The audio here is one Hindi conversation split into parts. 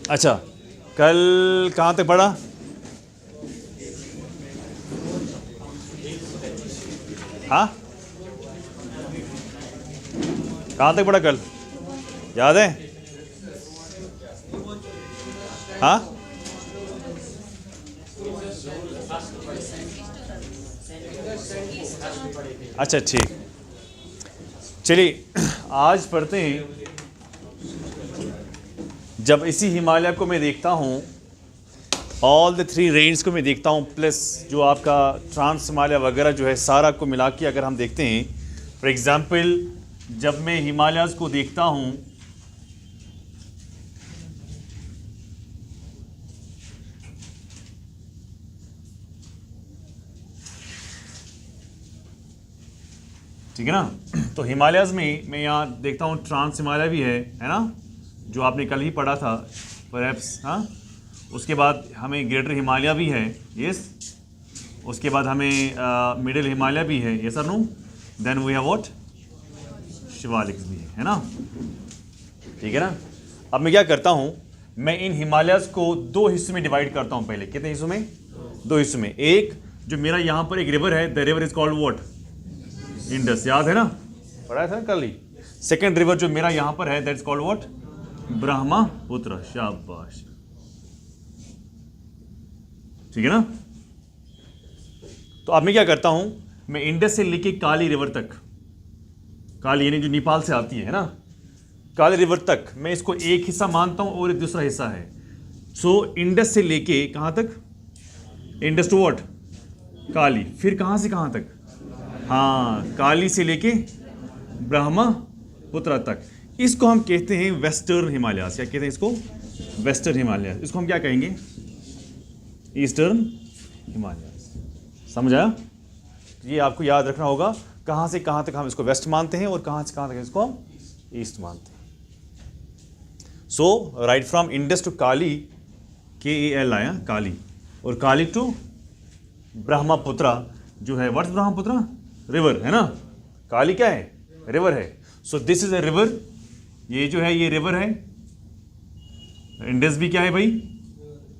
अच्छा, कल कहाँ तक पढ़ा? हाँ, कहाँ तक पढ़ा कल, याद है? हाँ, अच्छा ठीक, चलिए आज पढ़ते हैं। जब इसी हिमालय को मैं देखता हूँ, ऑल द 3 रेंज को मैं देखता हूँ, प्लस जो आपका ट्रांस हिमालय वगैरह जो है सारा को मिला के अगर हम देखते हैं, फॉर एग्जांपल जब मैं हिमालयाज़ को देखता हूँ, ठीक है ना, तो हिमालयाज़ में मैं यहाँ देखता हूँ ट्रांस हिमालय भी है ना, जो आपने कल ही पढ़ा था परहैप्स। हाँ, उसके बाद हमें ग्रेटर हिमालय भी है, यस। उसके बाद हमें मिडिल हिमालय भी है, यस और no. Then we have what, Shivaliks भी है ना, ठीक है ना। अब मैं क्या करता हूँ, मैं इन हिमालयाज़ को 2 हिस्सों में डिवाइड करता हूँ। पहले कितने हिस्सों में? 2 हिस्सों में। एक जो मेरा यहाँ पर एक रिवर है, the river is called what, Indus, याद है ना, पढ़ा था कल ही। सेकेंड रिवर जो मेरा यहाँ पर है, that is called what, Brahmaputra, शाबाश, ठीक है ना। तो अब मैं क्या करता हूं, मैं इंडस से लेके काली रिवर तक, काली यानी जो नेपाल से आती है ना, काली रिवर तक मैं इसको एक हिस्सा मानता हूं और दूसरा हिस्सा है। सो इंडस से लेके कहां तक, इंडस टू व्हाट, काली, फिर कहां से कहां तक, हाँ, काली से लेके ब्रह्मपुत्र तक। इसको हम कहते हैं वेस्टर्न हिमालयास। क्या कहते हैं इसको? वेस्टर्न हिमालयास। इसको हम क्या कहेंगे? ईस्टर्न हिमालयास। समझ आया? ये आपको याद रखना होगा, कहाँ से कहाँ तक हम इसको वेस्ट मानते हैं और कहाँ से कहाँ तक इसको हम ईस्ट मानते हैं। So right from Indus to Kali, KAL आया, काली, और काली टू ब्रह्मपुत्र जो है, व्हाट्स ब्रह्मपुत्र, रिवर है ना। काली क्या है? रिवर है। So this is a river, ये जो है ये रिवर है। इंडस भी क्या है भाई?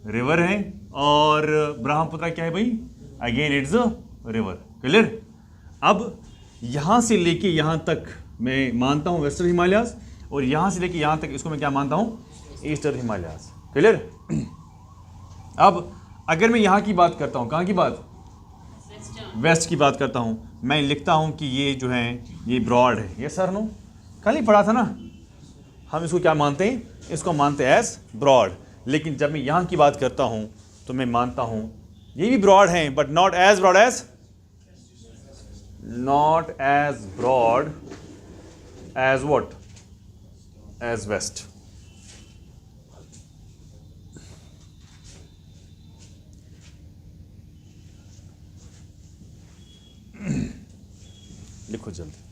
रिवर है। और ब्रह्मपुत्र क्या है भाई? Again it's a river. Clear? अब यहां से लेके यहां तक मैं मानता हूं वेस्टर्न हिमालयास, और यहां से लेके यहां तक इसको मैं क्या मानता हूं? ईस्टर्न हिमालयास। क्लियर? अब अगर मैं यहां की बात करता हूं, कहां की बात? वेस्ट की बात करता हूं, मैं लिखता हूं कि ये जो है ये ब्रॉड है। ये सर नो कल ही पढ़ा था ना, हम इसको क्या मानते हैं? इसको मानते हैं एज ब्रॉड। लेकिन जब मैं यहाँ की बात करता हूँ तो मैं मानता हूँ ये भी ब्रॉड हैं, but not as broad as, not as broad as what, as west. लिखो जल्दी।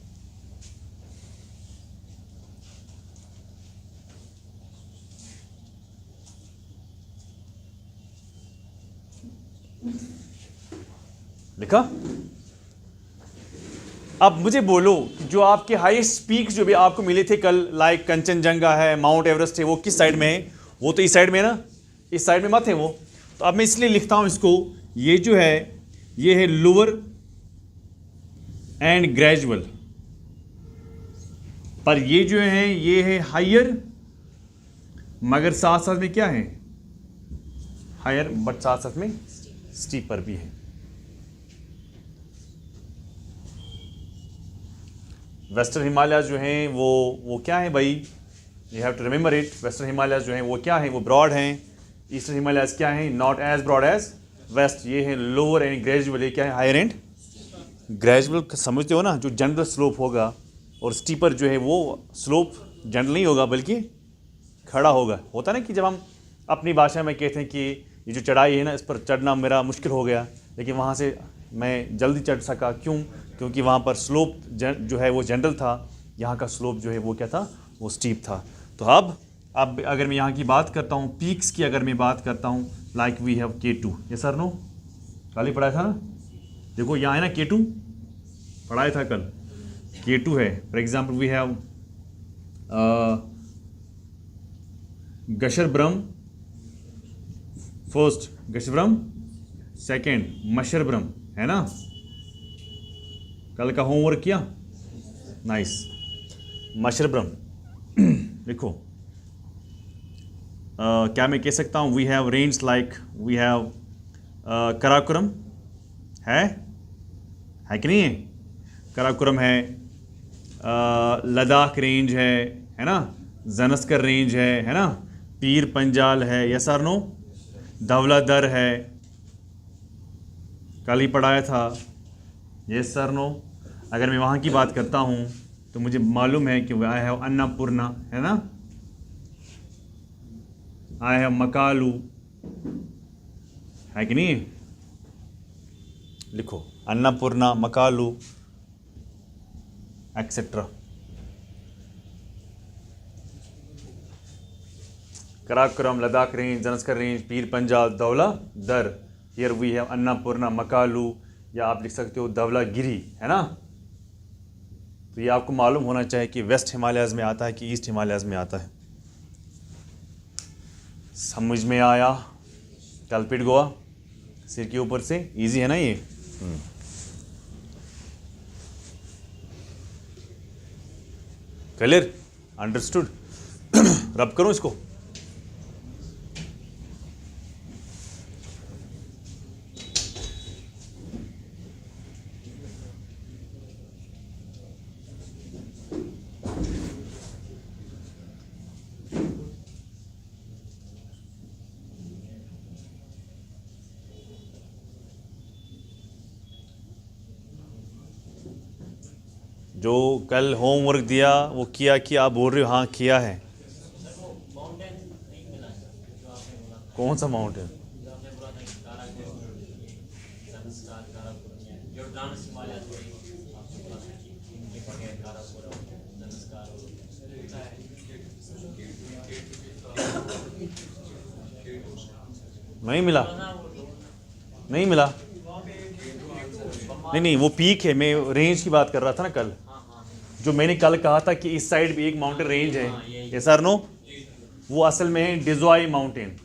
लिखा? अब मुझे बोलो, जो आपके हाईएस्ट पीक जो भी आपको मिले थे कल, लाइक कंचनजंगा है, माउंट एवरेस्ट है, वो किस साइड में है? वो तो इस साइड में है ना, इस साइड में मत है वो। तो अब मैं इसलिए लिखता हूं इसको, ये जो है ये है लोअर एंड ग्रेजुअल, पर ये जो है ये है हायर, मगर साथ साथ में क्या है? हायर, बट साथ साथ में स्टीपर भी है। वेस्टर्न हिमालय जो हैं वो क्या है भाई? You have to remember it. Western Himalaya जो हैं वो क्या है? वो ब्रॉड हैं। ईस्टर्न हिमालयाज क्या है? Not as broad as west. ये है लोअर एंड ग्रेजुअल, ये क्या है? Higher and gradual. समझते हो ना, जो जनरल स्लोप होगा और स्टीपर जो है वो स्लोप जनरल नहीं होगा बल्कि खड़ा होगा। होता ना कि जब हम अपनी भाषा में कहते हैं कि ये जो चढ़ाई है ना, इस पर चढ़ना मेरा मुश्किल हो गया, लेकिन वहाँ से मैं जल्दी चढ़ सका। क्यों? क्योंकि वहाँ पर स्लोप जो है वो जनरल था, यहाँ का स्लोप जो है वो क्या था? वो स्टीप था। तो अब अगर मैं यहाँ की बात करता हूँ, पीक्स की अगर मैं बात करता हूँ, लाइक वी हैव K2, ये सर नो कल ही पढ़ाया था ना। देखो यहाँ है ना K2, पढ़ाया था कल, K2 है। For example we have गशर Brahma first गशब्रम, second मशरब्रम, है ना। कल का होमवर्क किया, नाइस। मशरब्रम लिखो। क्या मैं कह सकता हूँ we have range like we have Karakoram, है कि नहीं है? कराकुरम है, लद्दाख रेंज है ना, ज़नस्कर रेंज है ना, पीर पंजाल है, यस और नो, धवला दर है, कल ही पढ़ाया था, यस सर नो। अगर मैं वहाँ की बात करता हूँ तो मुझे मालूम है कि आई हैव अन्नपूर्णा, है ना, आई हैव मकालू, है कि नहीं? लिखो Annapurna, Makalu etcetera. Karakoram, Ladakh range, Zanskar range, Pir Panjal, Dhaula Dhar. Here we have Annapurna, Makalu, या आप लिख सकते हो धवलागिरी, है ना। तो ये आपको मालूम होना चाहिए कि वेस्ट हिमालयाज़ में आता है कि ईस्ट हिमालयाज़ में आता है। समझ में आया? कल्पिट गोवा सिर के ऊपर से, इजी है ना ये। Clear, understood. रब करूं इसको। जो कल होमवर्क दिया वो किया कि आप बोल रहे हो हाँ किया है? कौन सा माउंटेन? नहीं मिला, नहीं मिला, नहीं वो पीक है। मैं रेंज की बात कर रहा था ना कल, जो मैंने कल कहा था कि इस साइड भी एक माउंटेन रेंज है, ये सर नो, वो असल में है डिज़ोई माउंटेन।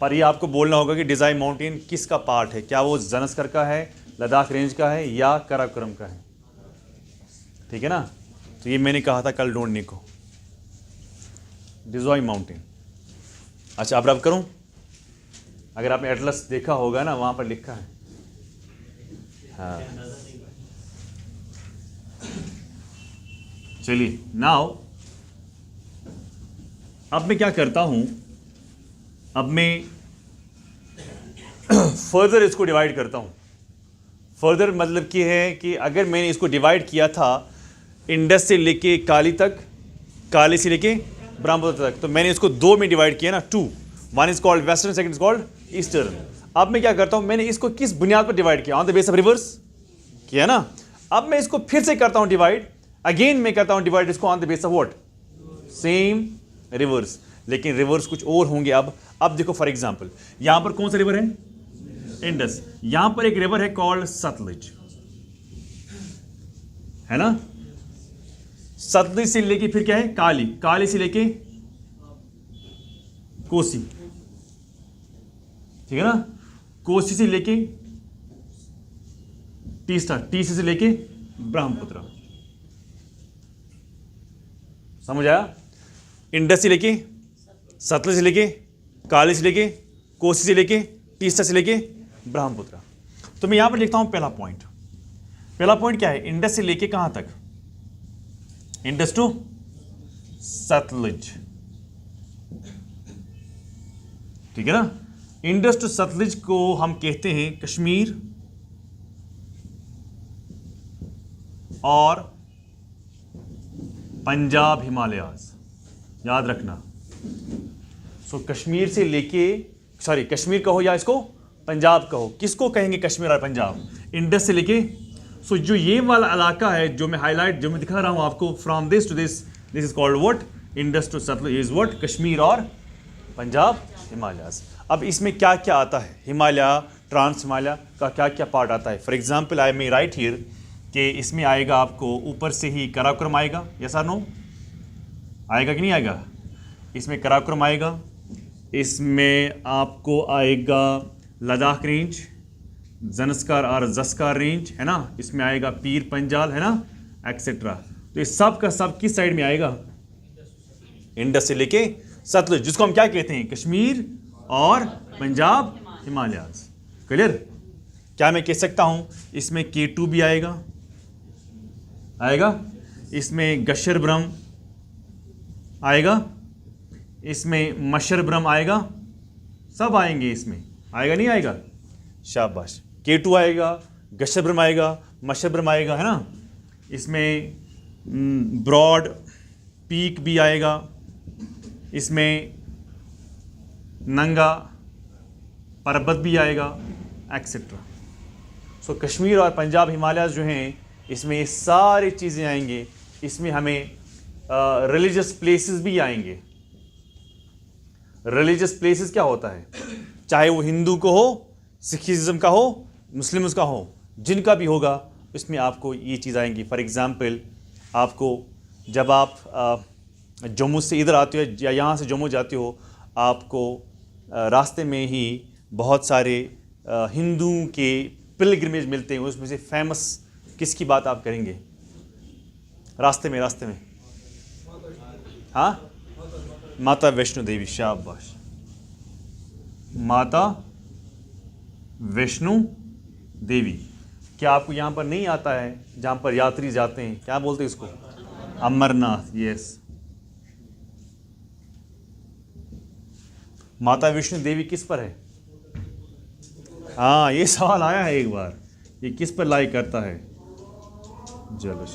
पर ये आपको बोलना होगा कि डिज़ोई माउंटेन किसका पार्ट है, क्या वो ज़नस्कर का है, लद्दाख रेंज का है, या कराकोरम का है, ठीक है ना। तो ये मैंने कहा था कल ढूंढने को, डिज़ोई माउंटेन। अच्छा अब रब करूं, अगर आपने एटलस देखा होगा ना, वहां पर लिखा है, हाँ। चलिए नाउ अब मैं क्या करता हूं, अब मैं फर्दर इसको डिवाइड करता हूं। फर्दर मतलब कि है कि अगर मैंने इसको डिवाइड किया था इंडस से लेके काली तक, काली से लेके ब्रह्मपुत्र तक, तो मैंने इसको दो में डिवाइड किया ना, two. One is called western, second is called eastern. अब मैं क्या करता हूं, मैंने इसको किस बुनियाद पर डिवाइड किया? On the base of reverse किया ना। अब मैं इसको फिर से करता हूं डिवाइड, अगेन मैं करता हूं डिवाइड इसको on the base of what? Same reverse, लेकिन रिवर्स कुछ और होंगे। अब देखो फॉर एग्जांपल यहां पर कौन सा रिवर है? इंडस। यहां पर एक रिवर है कॉल्ड सतलुज, है ना। सतलुज से लेके फिर क्या है? काली, काली से लेके कोसी, ठीक है ना। कोसी से लेके तीस्ता, तीस्ता से लेके ब्रह्मपुत्र, समझ आया? इंडस से लेके, सतलुज से लेके, काली से लेके, कोसी से लेके, तीस्ता से लेके ब्रह्मपुत्र। तो मैं यहां पर लिखता हूं पहला पॉइंट। पहला पॉइंट क्या है? इंडस से लेके कहां तक? इंडस टू सतलुज, ठीक है ना। इंडस टू सतलुज को हम कहते हैं कश्मीर और पंजाब हिमालयाज, याद रखना। सो कश्मीर से लेके, सॉरी कश्मीर कहो या इसको पंजाब कहो, किसको कहेंगे कश्मीर और पंजाब? इंडस से लेके। सो जो ये वाला इलाका है जो मैं हाईलाइट, जो मैं दिखा रहा हूं आपको, from this to this, this is called what? Indus to Satluj is what? Kashmir और पंजाब हिमालयाज। अब इसमें क्या क्या आता है? हिमालय, ट्रांस हिमालय का क्या क्या पार्ट आता है? For example I may right here कि इसमें आएगा आपको ऊपर से ही कराकोरम आएगा, यस और नो? आएगा कि नहीं आएगा? इसमें कराकोरम आएगा, इसमें आपको आएगा लद्दाख रेंज, ज़नस्कार और ज़स्कार रेंज, है ना, इसमें आएगा पीर पंजाल, है ना, एक्सेट्रा। तो ये सब का सब किस साइड में आएगा? इंडस से लेके सतलुज, जिसको हम क्या कहते हैं, कश्मीर और पंजाब हिमालयाज। क्लियर? क्या मैं कह सकता हूं इसमें K2 भी आएगा, इसमें गशर ब्रह्म आएगा, इसमें मशर ब्रह्म आएगा, सब आएंगे इसमें, आएगा नहीं आएगा? शाबाश। K2 आएगा, गशर ब्रह्म आएगा, मशर ब्रह्म आएगा, है ना। इसमें ब्रॉड पीक भी आएगा, इसमें नंगा पर्वत भी आएगा, एक्सेट्रा। सो कश्मीर और पंजाब हिमालयाज जो हैं, इसमें ये सारी चीज़ें आएंगे। इसमें हमें रिलीजियस प्लेसेस भी आएंगे। रिलीजियस प्लेसेस क्या होता है? चाहे वो हिंदू को हो, सिखिज़म का हो, मुस्लिम्स का हो, जिनका भी होगा, इसमें आपको ये चीज़ आएंगी। फॉर एग्ज़ाम्पल, आपको जब आप जम्मू से इधर आते हो या यहाँ से जम्मू जाते हो, आपको रास्ते में ही बहुत सारे हिंदुओं के पिलग्रिमेज मिलते हैं। उसमें से फेमस किसकी बात आप करेंगे? रास्ते में हाँ, माता वैष्णो देवी। शाबाश, माता वैष्णो देवी। क्या आपको यहाँ पर नहीं आता है जहाँ पर यात्री जाते हैं, क्या बोलते हैं इसको? अमरनाथ। यस, माता वैष्णो देवी किस पर है? हाँ, ये सवाल आया है एक बार, ये किस पर लाइक करता है? चलो,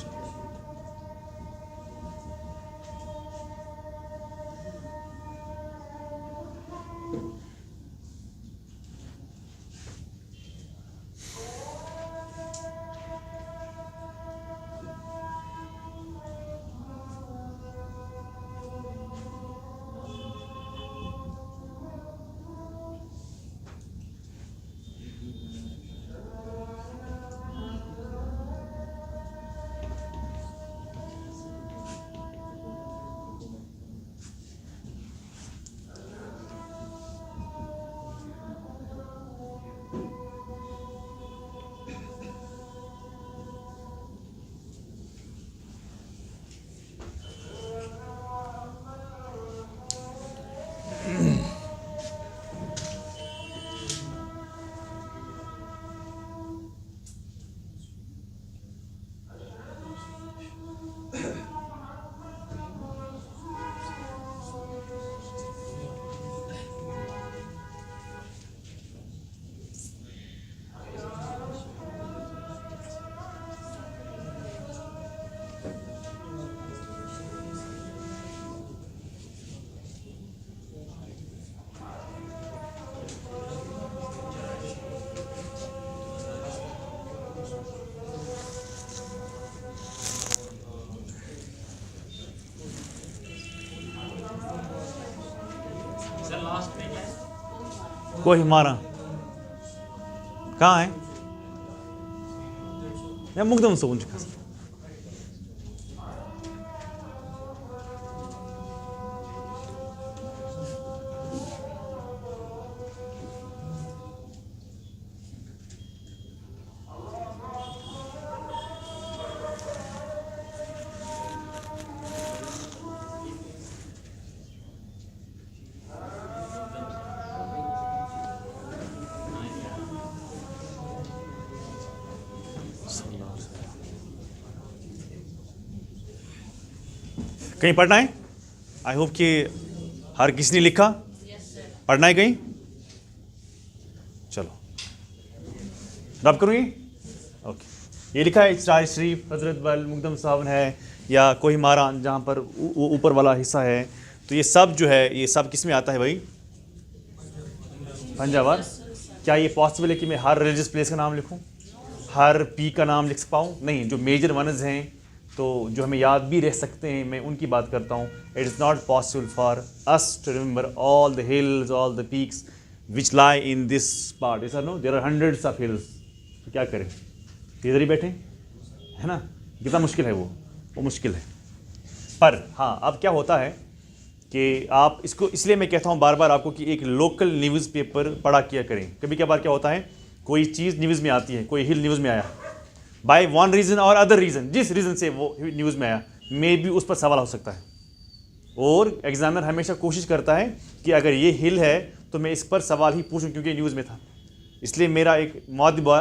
कोहिमारा कहाँ है? या मुकदम से उनके पास। कहीं पढ़ना है? आई होप कि हर किसी ने लिखा। पढ़ना है कहीं? चलो रब करूँगी। ओके, ये लिखा है इस्राइल शरीफ, हजरत बल मुकदम साहब है, या कोई मारा जहाँ पर ऊपर वाला हिस्सा है। तो ये सब जो है, ये सब किस में आता है भाई? पंजाब। क्या ये पॉसिबल है कि मैं हर रिलीजियस प्लेस का नाम लिखूँ, हर पी का नाम लिख पाऊँ? नहीं, जो मेजर वनज हैं, तो जो हमें याद भी रह सकते हैं, मैं उनकी बात करता हूँ। It is not possible for us to remember all the hills, all the peaks which lie in this part. ऐसा no, there are hundreds of hills. तो क्या करें, इधर ही बैठे, है ना? कितना मुश्किल है वो मुश्किल है। पर हाँ, अब क्या होता है कि आप इसको, इसलिए मैं कहता हूँ बार बार आपको कि एक लोकल न्यूज़पेपर पढ़ा किया करें। कभी कभार क्या होता है, कोई चीज़ न्यूज़ में आती है, कोई हिल न्यूज़ में आया, बाय वन रीज़न और अदर रीज़न, जिस रीज़न से वो न्यूज़ में आया, मे भी उस पर सवाल हो सकता है। और एग्जामिनर हमेशा कोशिश करता है कि अगर ये हिल है तो मैं इस पर सवाल ही पूछूं क्योंकि न्यूज़ में था। इसलिए मेरा एक मुअद्दिबा,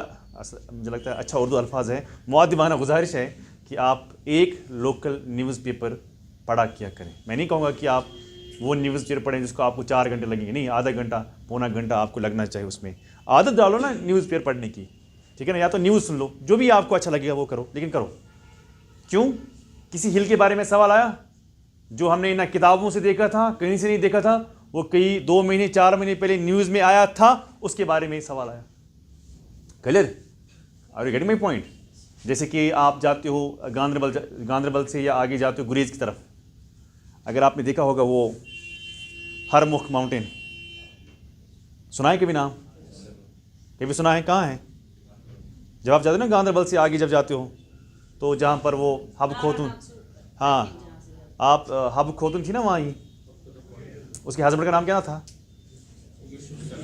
मुझे लगता है अच्छा उर्दू अल्फाज है, मुअद्दिबाना गुजारिश है कि आप एक लोकल न्यूज़पेपर पढ़ा किया करें। मैं नहीं कहूँगा कि आप वो न्यूज़पेपर पढ़ें जिसको आपको 4 घंटे लगेंगे, नहीं, आधा घंटा पौना घंटा आपको लगना चाहिए। उसमें आदत डालो ना न्यूज़पेपर पढ़ने की, ठीक है ना। या तो न्यूज़ सुन लो, जो भी आपको अच्छा लगेगा वो करो, लेकिन करो। क्यों? किसी हिल के बारे में सवाल आया जो हमने ना किताबों से देखा था, कहीं से नहीं देखा था, वो कई 2 महीने 4 महीने पहले न्यूज़ में आया था, उसके बारे में सवाल आया। Clear? Are you getting my point? जैसे कि आप जाते हो गांधरबल से या आगे जाते हो गुरेज की तरफ, अगर आपने देखा होगा वो हरमुख माउंटेन, सुना है कभी नाम? कभी सुना है? कहाँ है? जब आप जाते हो ना गांधरबल से आगे जब जाते हो तो जहाँ पर वो हब खोतून, हाँ, आप हब खोतून थी ना वहाँ ही, उसके हस्बैंड का नाम क्या था?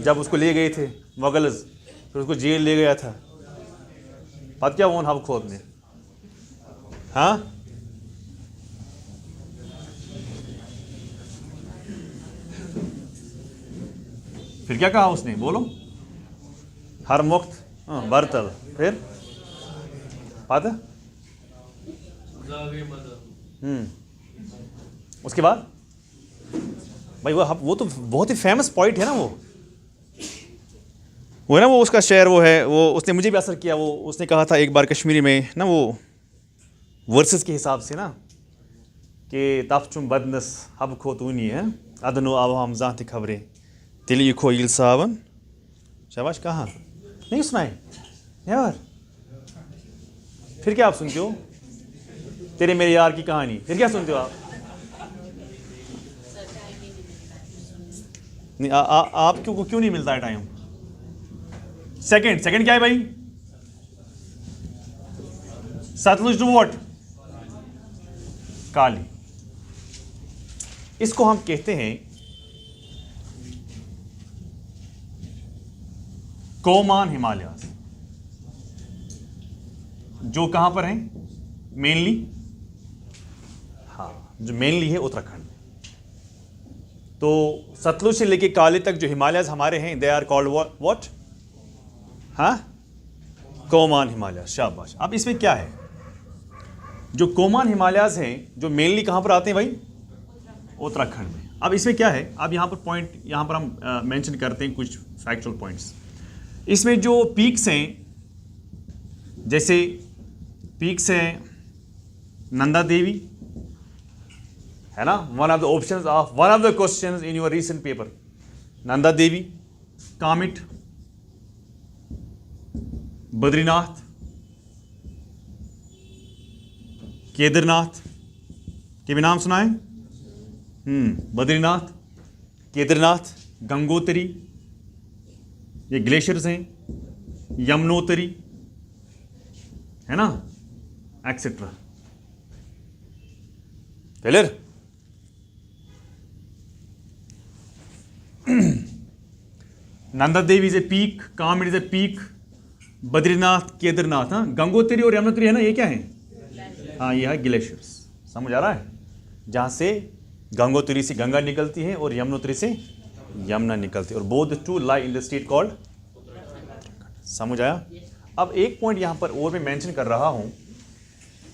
जब उसको ले गए थे मुगल्स, फिर उसको जेल ले गया था, पता क्या वो हब खोत ने? हाँ, फिर क्या कहा उसने? बोलो। हर मुक्त बर्तल, फिर पता? उसके बाद भाई वो तो बहुत ही फेमस पॉइंट है ना, वो है ना, वो उसका शेर वो है, वो उसने मुझे भी असर किया। वो उसने कहा था एक बार कश्मीरी में ना, वो वर्सेस के हिसाब से ना, कि तफचुम बदनस हब खोतूनी है अदनो आवाम जात खबरें तिली खो इल सावन। शाबाश। कहाँ नहीं सुनाए यार? फिर क्या आप सुनते हो? तेरे मेरे यार की कहानी, फिर क्या सुनते हो आप? नहीं, आपको क्यों नहीं मिलता है टाइम? सेकंड क्या है भाई? Sutlej to what? काली। इसको हम कहते हैं कोमान हिमालयाज, जो कहां पर है मेनली? हाँ, जो मेनली है उत्तराखंड में। तो सतलुज से लेके काली तक जो हिमालयाज हमारे हैं, दे आर कॉल्ड व्हाट? हाँ, कोमान हिमालयाज। शाबाश। अब इसमें क्या है, जो कोमान हिमालयाज हैं जो मेनली कहां पर आते हैं भाई? उत्तराखंड में। अब इसमें क्या है, अब यहां पर पॉइंट, यहां पर हम मेंशन करते हैं कुछ फैक्चुअल पॉइंट्स। इसमें जो पीक्स हैं, जैसे पीक्स हैं नंदा देवी, है ना, one of the options of one of the questions in your recent paper. Nanda Devi, Kamet, Badrinath, Kedarnath के भी नाम सुना है? बद्रीनाथ, केदारनाथ, गंगोत्री, ये ग्लेशियर्स हैं, यमुनोत्री, है ना, etcetera. Clear? Nanda Devi is a peak, Kamet is a peak, Badrinath, Kedarnath, हाँ, गंगोत्री और यमुनोत्री है ना, ये क्या है? हाँ, ये है ग्लेशियर्स। समझ आ रहा है? जहां से गंगोत्री से गंगा निकलती है और यमुनोत्री से यमुना निकलती है, और both two lie in the state called. समझ आया? अब एक पॉइंट यहां पर और मैं मेंशन कर रहा हूं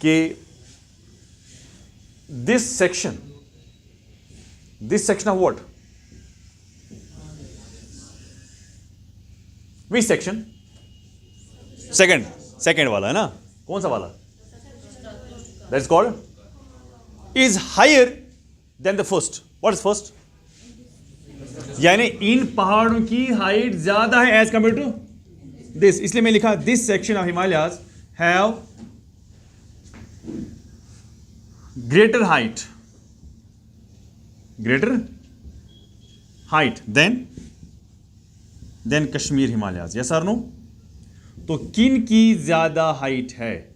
कि this section of what? Which section? Second वाला है ना, कौन सा वाला? That is called is higher than the first. What is first? यानी इन पहाड़ों की हाइट ज्यादा है एज कंपेयर टू दिस, इसलिए मैं लिखा this section of Himalayas have greater height than Kashmir Himalayas. Yes और नो? तो किन की ज्यादा हाइट है?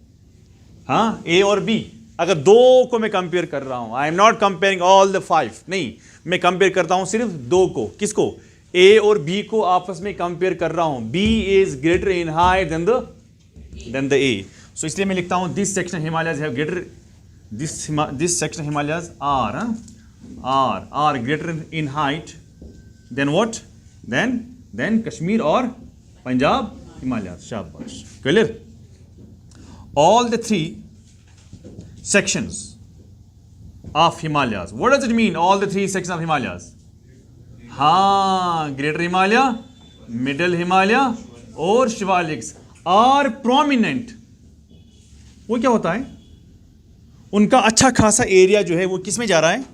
हाँ, ए और बी? अगर दो को मैं कंपेयर कर रहा हूं, I am not comparing all the 5, नहीं, मैं कंपेयर करता हूं सिर्फ दो को। किसको? ए और बी को आपस में कंपेयर कर रहा हूं। B is greater in height than the A. So इसलिए मैं लिखता हूं this section Himalayas have greater, this section Himalayas are greater in height than what? Than Kashmir और पंजाब हिमालयज। शाबाश, clear? All the 3 sections of Himalayas. What does it mean, all the 3 sections of Himalayas? हाँ, Greater Himalaya, Middle Himalaya और Shivaliks are prominent. वो क्या होता है? उनका अच्छा खासा एरिया जो है वो किस में जा रहा है?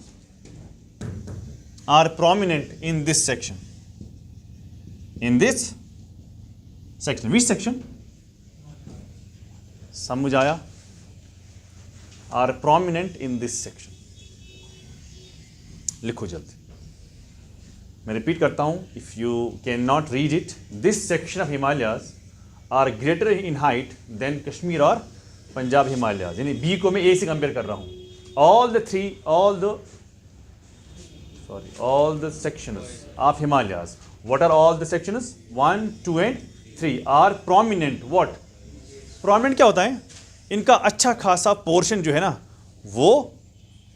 Are prominent in this section. In this section. Which section? समझ आया? Are prominent in this section. लिखो जल्दी, मैं रिपीट करता हूं, if you can not read it, this section of Himalayas are greater in height than Kashmir और पंजाब हिमालयाज। यानी बी को मैं ए से कंपेयर कर रहा हूं। All the sections of Himalayas, what are all the sections? 1, 2 and 3 are prominent. What? Prominent क्या होता है? इनका अच्छा खासा पोर्शन जो है ना, वो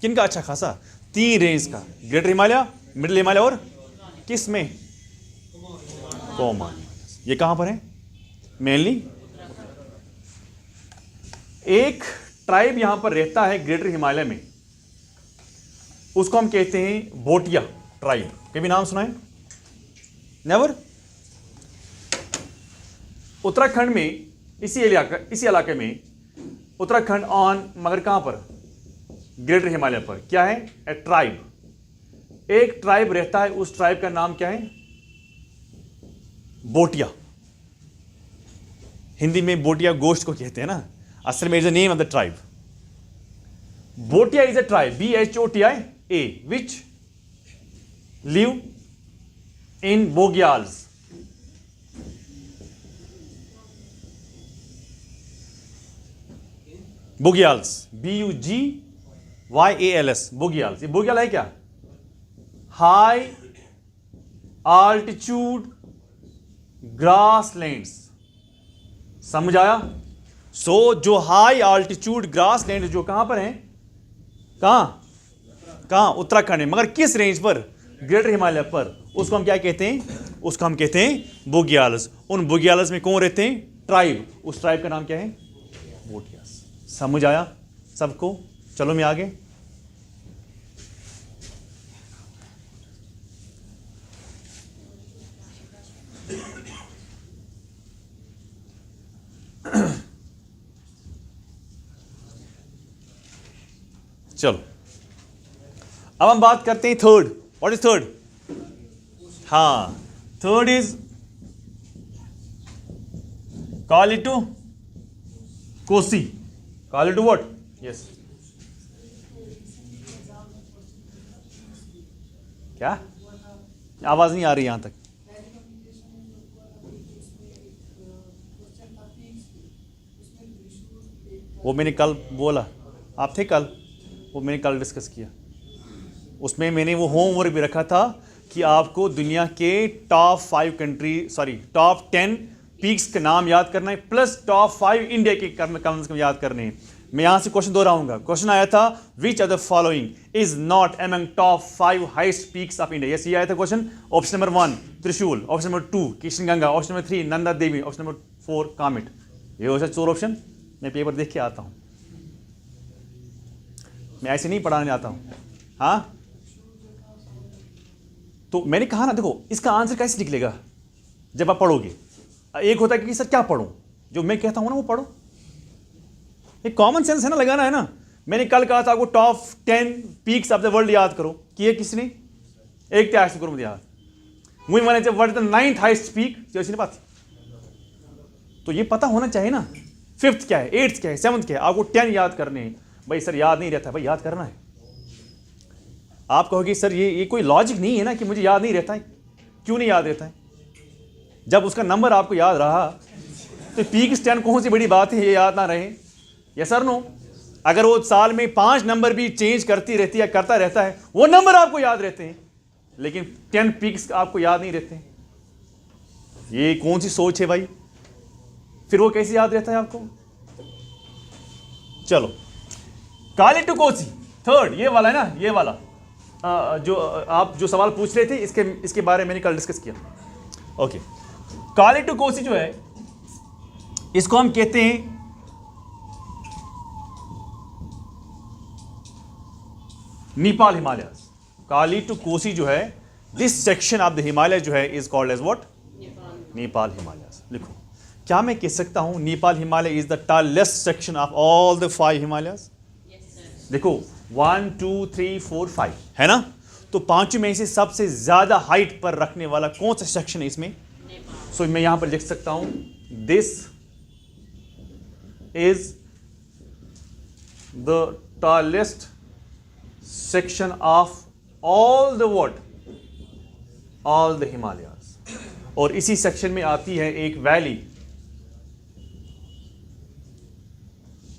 किनका अच्छा खासा? 3 रेंज का, ग्रेटर हिमालय, मिडिल हिमालय और किस में? कोमान। ये कहां पर है? मेनली एक ट्राइब यहां पर रहता है ग्रेटर हिमालय में, उसको हम कहते हैं भोटिया ट्राइब। कभी नाम सुना है? नेवर? उत्तराखंड में इसी इलाके में, उत्तराखंड ऑन, मगर कहां पर? ग्रेटर हिमालय पर। क्या है? ए ट्राइब। एक ट्राइब रहता है, उस ट्राइब का नाम क्या है? बोटिया। हिंदी में बोटिया गोश्त को कहते हैं ना, असल में is the name of the tribe. Bhotia is a tribe, BHOTIA, which live in bugyals. Bugyals, BUGYALS, bugyals. ये बुग्याल है क्या? High altitude grasslands. समझ आया? सो जो हाई आल्टीट्यूड ग्रासलैंड जो कहां पर हैं? कहां? उत्तराखंड में, मगर किस रेंज पर? ग्रेटर हिमालय पर। उसको हम क्या कहते हैं? उसको हम कहते हैं बुग्याल्स। उन बुग्याल्स में कौन रहते हैं? ट्राइब। उस ट्राइब का नाम क्या है? बोटियास। समझ आया सबको? चलो मैं आगे। चलो अब हम बात करते हैं थर्ड। What is third? हाँ, third is call it to Kosi. Call it to what? Yes, क्या आवाज नहीं आ रही यहां तक? वो मैंने कल बोला, आप थे कल, वो मैंने कल डिस्कस किया। उसमें मैंने वो होमवर्क भी रखा था कि आपको दुनिया के टॉप 10 पीक्स के नाम याद करना है, प्लस टॉप 5 इंडिया के कम से कम याद करने हैं। मैं यहां से क्वेश्चन दोहराऊंगा। क्वेश्चन आया था, which of the following is not among top 5 highest peaks of India? Yes, ये आया था question. Option number 1 Trishul, option number 2 Kishanganga, option number 3 Nanda Devi, option number 4 Kamet. ये हो सकता 4 ऑप्शन। मैं पेपर देख के आता हूं, मैं ऐसे नहीं पढ़ाने आता हूं। हाँ, तो मैंने कहा ना, देखो इसका आंसर कैसे निकलेगा जब आप पढ़ोगे। एक होता है कि सर क्या पढ़ूं, जो मैं कहता हूं ना वो पढ़ो। एक कॉमन सेंस है ना, लगाना है ना। मैंने कल कहा था आपको top 10 peaks of the world याद करो, किए किसने? एक त्याग करो मुझे याद। मुझे माने जब world the 9th highest peak जैसी बात, तो ये पता होना चाहिए ना। 5th क्या है, 8th क्या है, 7th क्या है, आपको 10 याद करने हैं। भाई सर याद नहीं रहता, भाई याद करना है। आप कहोगे सर ये कोई लॉजिक नहीं है ना कि मुझे याद नहीं रहता है। क्यों नहीं याद रहता है? जब उसका नंबर आपको याद रहा तो पीक 10 कौन सी बड़ी बात है ये याद ना रहे? Yes sir no? अगर वो साल में 5 नंबर भी चेंज करती रहती है, करता रहता है, वो नंबर आपको याद रहते हैं, लेकिन 10 पीक्स आपको याद नहीं रहते हैं। ये कौन सी सोच है भाई? फिर वो कैसे याद रहता है आपको? चलो, काली टू कोसी, थर्ड, ये वाला है ना, ये वाला जो आप जो सवाल पूछ रहे थे, इसके बारे में मैंने कल डिस्कस किया। ओके, काली टू कोसी जो है, इसको हम कहते हैं नेपाल हिमालयस। काली टू कोसी जो है, this section of the Himalaya जो है is called as what? Nepal Himalayas. लिखो, क्या मैं कह सकता हूं Nepal Himalaya is the tallest section of all the 5 Himalayas? देखो 1 2 3 4 5 है ना, तो 5 में से सबसे ज्यादा हाइट पर रखने वाला कौन सा सेक्शन है इसमें? सो मैं यहां पर लिख सकता हूं, this is the tallest section of all the what? All the Himalayas। और इसी सेक्शन में आती है एक वैली,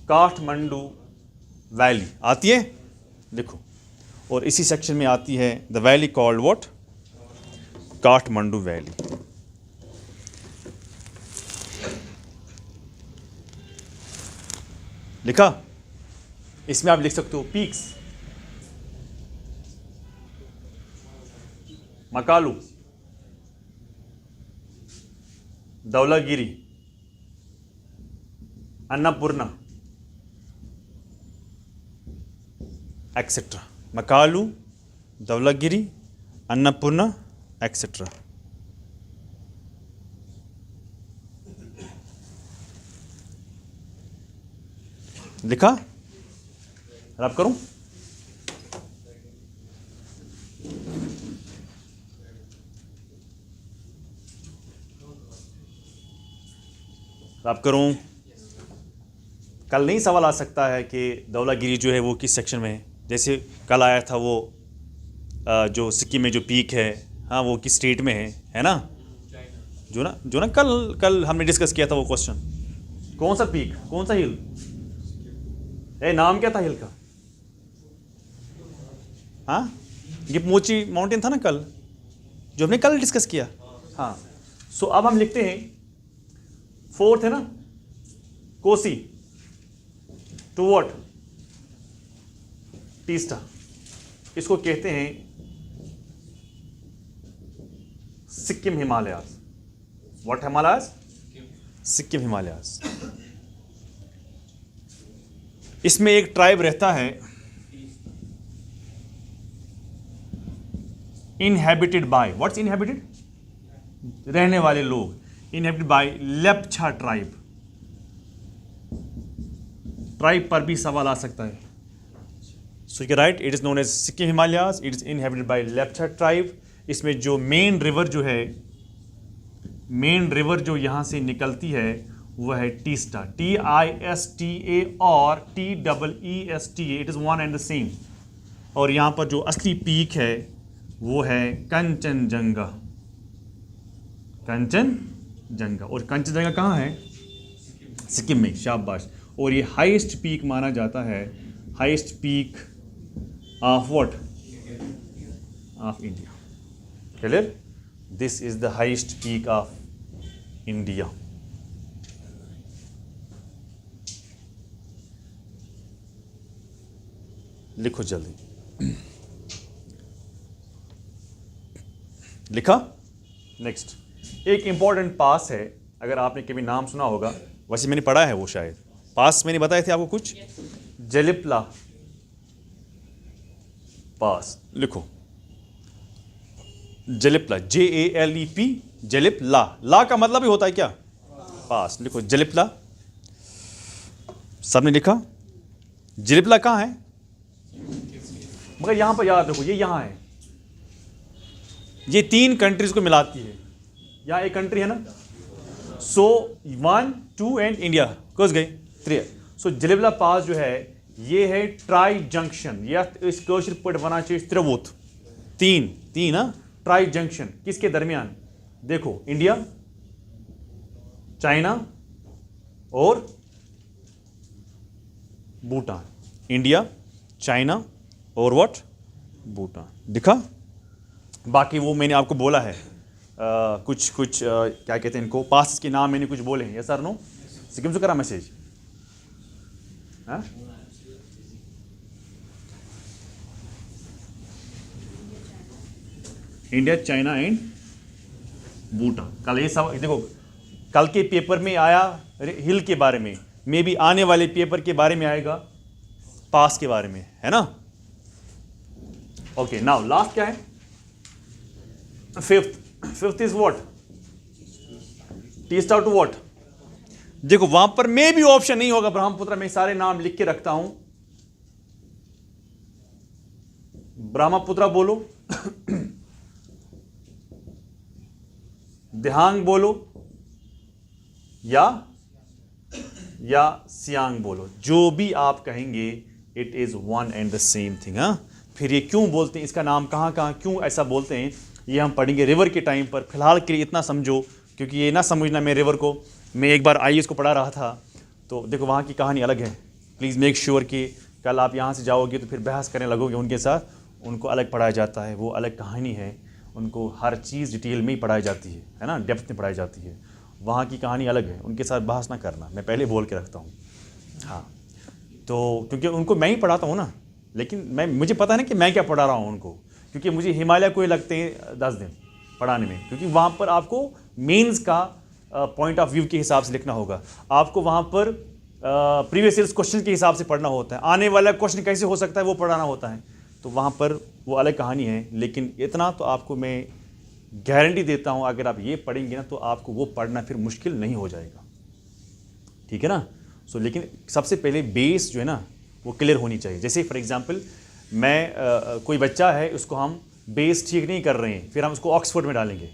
काठमांडू वैली आती है, देखो, और इसी सेक्शन में आती है the valley called what? Kathmandu valley. लिखा? इसमें आप लिख सकते हो peaks, Makalu, Dhaulagiri, Annapurna etcetera. Makalu, Dhaulagiri, Annapurna etcetera. लिखा? रब करूं? आप करूं? कल नहीं सवाल आ सकता है कि धौलागिरी जो है वो किस सेक्शन में है? जैसे कल आया था वो जो सिक्किम में जो पीक है, हाँ, वो किस स्टेट में है ना? जो ना कल हमने डिस्कस किया था वो क्वेश्चन। कौन सा पीक, कौन सा हिल? नाम क्या था हिल का? हाँ, ये मोची माउंटेन था ना कल, जो हमने कल डिस्कस किया। हाँ, सो अब हम लिखते हैं 4th है ना, कोसी टू व्हाट? तीस्ता। इसको कहते हैं सिक्किम हिमालयास। व्हाट हिमालयास? सिक्किम हिमालयास। इसमें एक ट्राइब रहता है, इनहेबिटेड बाय, व्हाट्स इनहेबिटेड? रहने वाले लोग, inhabited by Lepcha tribe. Tribe पर भी सवाल आ सकता है। So you write, it is known as Sikkim Himalayas, it is inhabited by Lepcha tribe. इसमें जो मेन रिवर जो है, मेन रिवर जो यहां से निकलती है वह है टीस्टा, TISTA और TEESTA, it is one and the same. और यहां पर जो असली पीक है वो है कंचनजंगा। कंचनजंगा, और कंचनजंगा कहाँ है? सिक्किम में। शाबाश। और ये हाईएस्ट पीक माना जाता है, highest peak of what? Of India. Clear? This is the highest peak of India. लिखो जल्दी। लिखा? नेक्स्ट, एक इंपॉर्टेंट पास है, अगर आपने कभी नाम सुना होगा, वैसे मैंने पढ़ा है वो, शायद पास मैंने बताए थे आपको कुछ। जलिपला पास। लिखो जलिपला, JALEP, जलिपला। ला का मतलब ही होता है क्या? पास। लिखो जलिपला। सबने लिखा? जलिपला कहाँ है? मगर यहां पर याद रखो, ये यहां है, ये 3 कंट्रीज को मिलाती है। यहाँ एक कंट्री है ना, सो 1 2 एंड इंडिया कस गए 3। सो जलिबला पास जो है ये है ट्राई जंक्शन, या इस कौशल पट बना चाहिए त्रिवुत, तीन ना, ट्राई जंक्शन किसके दरमियान? देखो इंडिया, चाइना और भूटान, इंडिया, चाइना और व्हाट, भूटान। दिखा? बाकी वो मैंने आपको बोला है कुछ क्या कहते हैं इनको, पास के नाम मैंने कुछ बोले हैं, यस सर नो? सिक्किम से करा मैसेज? हाँ, इंडिया, चाइना एंड भूटान। कल ये सब देखो, कल के पेपर में आया हिल के बारे में, मे भी आने वाले पेपर के बारे में आएगा पास के बारे में, है ना? ओके, नाउ लास्ट क्या है? Fifth is what? Teesta to what? देखो वहां पर मे भी ऑप्शन नहीं होगा ब्रह्मपुत्र में, सारे नाम लिख के रखता हूं। ब्रह्मपुत्र बोलो, दिहांग बोलो या सियांग बोलो, जो भी आप कहेंगे it is one and the same thing. हाँ, फिर ये क्यों बोलते हैं, इसका नाम कहां कहां क्यों ऐसा बोलते हैं, ये हम पढ़ेंगे रिवर के टाइम पर। फिलहाल के लिए इतना समझो, क्योंकि ये ना समझना मैं रिवर को, मैं एक बार IAS को पढ़ा रहा था, तो देखो वहाँ की कहानी अलग है। प्लीज़ मेक श्योर कि कल आप यहाँ से जाओगे तो फिर बहस करने लगोगे उनके साथ, उनको अलग पढ़ाया जाता है, वो अलग कहानी है, उनको हर चीज़ डिटेल में ही पढ़ाई जाती है ना, डेप्थ में पढ़ाई जाती है। वहाँ की कहानी अलग है, उनके साथ बहस ना करना, मैं पहले बोल के रखता हूँ। हाँ, तो क्योंकि उनको मैं ही पढ़ाता हूँ ना, लेकिन मुझे पता है ना कि मैं क्या पढ़ा रहा हूँ उनको, क्योंकि मुझे हिमालय को ही लगते हैं 10 दिन पढ़ाने में, क्योंकि वहाँ पर आपको मेंस का पॉइंट ऑफ व्यू के हिसाब से लिखना होगा, आपको वहाँ पर प्रीवियस ईयर क्वेश्चन के हिसाब से पढ़ना होता है, आने वाला क्वेश्चन कैसे हो सकता है वो पढ़ाना होता है, तो वहाँ पर वो अलग कहानी है। लेकिन इतना तो आपको मैं गारंटी देता हूँ, अगर आप ये पढ़ेंगे ना तो आपको वो पढ़ना फिर मुश्किल नहीं हो जाएगा, ठीक है ना? लेकिन सबसे पहले बेस जो है ना वो क्लियर होनी चाहिए। जैसे फॉर एग्जांपल मैं कोई बच्चा है, उसको हम बेस ठीक नहीं कर रहे हैं, फिर हम उसको ऑक्सफोर्ड में डालेंगे,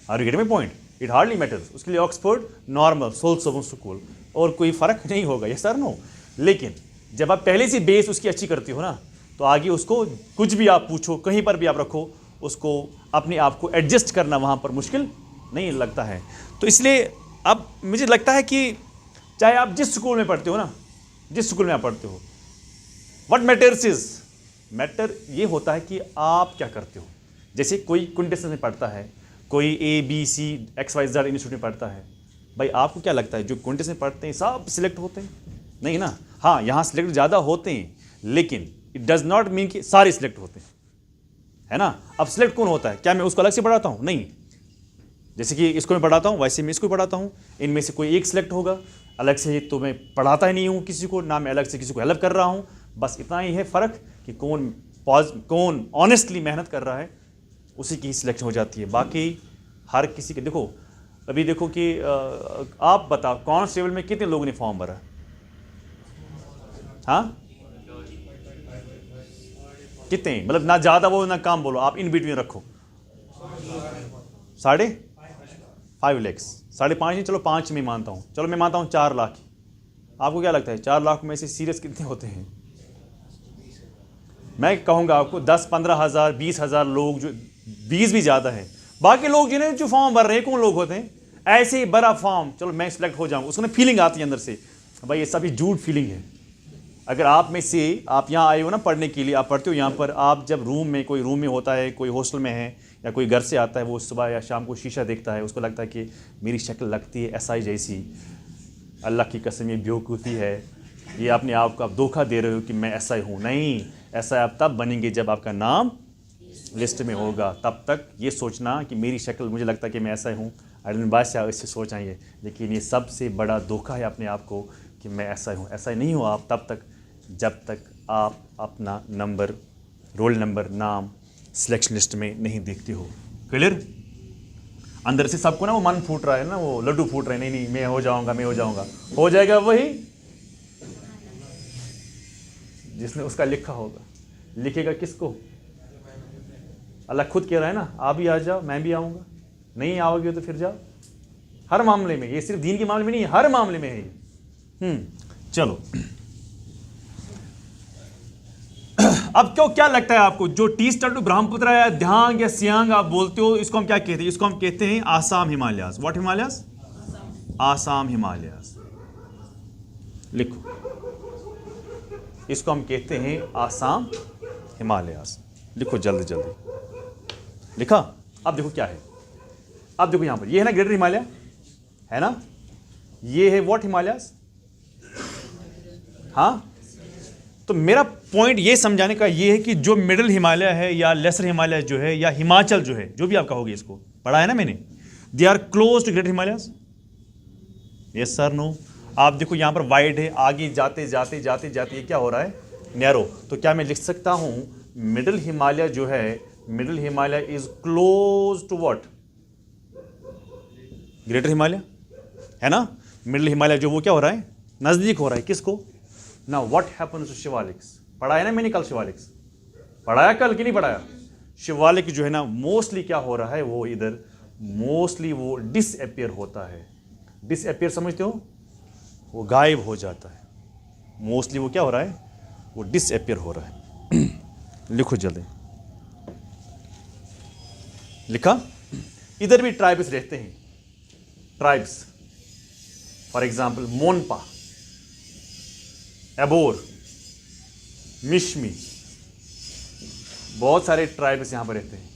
are you getting my point? It hardly matters, उसके लिए ऑक्सफोर्ड नॉर्मल सोल स्कूल और कोई फ़र्क नहीं होगा, यस सर नो? लेकिन जब आप पहले से बेस उसकी अच्छी करती हो ना, तो आगे उसको कुछ भी आप पूछो, कहीं पर भी आप रखो, उसको अपने आप को एडजस्ट करना वहाँ पर मुश्किल नहीं लगता है। तो इसलिए अब मुझे लगता है कि चाहे आप जिस स्कूल में पढ़ते हो ना, जिस स्कूल में आप पढ़ते हो, व्हाट मैटर्स इज, मैटर ये होता है कि आप क्या करते हो। जैसे कोई क्विंटेंस में पढ़ता है, कोई ABCXYZ इंस्टीट्यूट में पढ़ता है, भाई आपको क्या लगता है जो क्विंटेंस में पढ़ते हैं सब सिलेक्ट होते हैं? नहीं ना। हाँ, यहाँ सिलेक्ट ज़्यादा होते हैं, लेकिन इट डज नॉट मीन कि सारे सिलेक्ट होते हैं, है ना? अब सिलेक्ट कौन होता है? क्या मैं उसको अलग से पढ़ाता हूँ? नहीं, जैसे कि इसको मैं पढ़ाता हूँ वैसे मैं इसको पढ़ाता हूँ, इनमें से कोई एक सिलेक्ट होगा, अलग से तो मैं पढ़ाता ही नहीं हूँ किसी को, ना मैं अलग से किसी को हेल्प कर रहा हूँ। बस इतना ही है फ़र्क कि कौन ऑनेस्टली मेहनत कर रहा है, उसी की सिलेक्शन हो जाती है। बाकी हर किसी के देखो, अभी देखो कि आप बताओ कांस्टेबल में कितने लोगों ने फॉर्म भरा? हाँ, कितने? मतलब ना ज़्यादा बोलो ना कम बोलो, आप इन बिटवीन रखो। 5.5 लाख, 5.5 नहीं, चलो 5 में मानता हूँ, चलो मैं मानता हूँ 4 लाख। आपको क्या लगता है 4 लाख में से सीरियस कितने होते हैं? मैं कहूँगा आपको 10-15 हज़ार 20 हज़ार लोग, जो 20 भी ज़्यादा है। बाकी लोग जिन्हें जो फॉर्म भर रहे हैं कौन लोग होते हैं? ऐसे ही बड़ा फॉर्म, चलो मैं सिलेक्ट हो जाऊँ, उसको ना फीलिंग आती है अंदर से, भाई ये सभी झूठ फीलिंग है। अगर आप में से आप यहाँ आए हो ना पढ़ने के लिए, आप पढ़ते हो यहाँ पर, आप जब रूम में, कोई रूम में होता है, कोई हॉस्टल में है, या कोई घर से आता है, वो सुबह या शाम को शीशा देखता है, उसको लगता है कि मेरी शक्ल लगती है SI जैसी, अल्लाह की कसम ये बेवकूफ़ी है, ये अपने आप को आप धोखा दे रहे हो कि मैं SI हूँ। नहीं, SI आप तब बनेंगे जब आपका नाम लिस्ट में होगा, तब तक ये सोचना कि मेरी शक्ल, मुझे लगता है कि मैं SI हूँ, बादशाह इससे सोच आइए। लेकिन ये सबसे बड़ा धोखा है अपने आप को कि मैं SI हूँ। SI नहीं हो आप तब तक जब तक आप अपना नंबर, रोल नंबर, नाम सिलेक्शन लिस्ट में नहीं देखते हो। क्लियर? अंदर से सबको ना वो मन फूट रहा है ना, वो लड्डू फूट रहे हैं, नहीं मैं हो जाऊंगा, मैं हो जाऊंगा। हो जाएगा वही जिसने उसका लिखा होगा। लिखेगा किसको? अल्लाह खुद कह रहा है ना, आप भी आ जाओ, मैं भी आऊँगा, नहीं आओगे तो फिर जाओ। हर मामले में, ये सिर्फ दीन के मामले में नहीं, हर मामले में है ये। चलो अब क्यों, क्या लगता है आपको जो टी स्टार टू ब्रह्मपुत्र या दिहांग या सियांग आप बोलते हो, इसको हम क्या कहते हैं? इसको हम कहते हैं आसाम हिमालयास। व्हाट हिमालयास? आसाम हिमालयास। लिखो इसको हम कहते हैं आसाम हिमालयास। लिखो जल्दी जल्दी, लिखा। अब देखो क्या है, अब देखो यहाँ पर ये है ना ग्रेटर हिमालय, है ना, ये है व्हाट हिमालयास। हाँ, तो मेरा पॉइंट ये समझाने का ये है कि जो मिडिल हिमालय है या लेसर हिमालय जो है या हिमाचल जो है, जो भी आप कहोगे, इसको पढ़ा है ना मैंने, they are close to greater Himalayas. Yes sir no. आप देखो यहाँ पर वाइड है, आगे जाते जाते जाते जाते ये क्या हो रहा है, नैरो। तो क्या मैं लिख सकता हूँ मिडिल हिमालय जो है, middle Himalaya is close to what, greater Himalaya, है ना। मिडिल हिमालय जो वो क्या हो रहा है, नजदीक हो रहा है किसको ना। व्हाट हैपेंस टू शिवालिक्स, पढ़ाया ना मैंने कल, शिवालिक्स पढ़ाया कल कि नहीं पढ़ाया। शिवालिक जो है ना मोस्टली क्या हो रहा है, वो इधर मोस्टली वो डिसअपियर होता है। डिसअपियर समझते हो, वो गायब हो जाता है। मोस्टली वो क्या हो रहा है, वो डिसअपियर हो रहा है। लिखो जल्दी, लिखा। इधर भी ट्राइब्स रहते हैं, tribes, for example Monpa, एबोर, Mishmi, बहुत सारे ट्राइब्स यहां पर रहते हैं,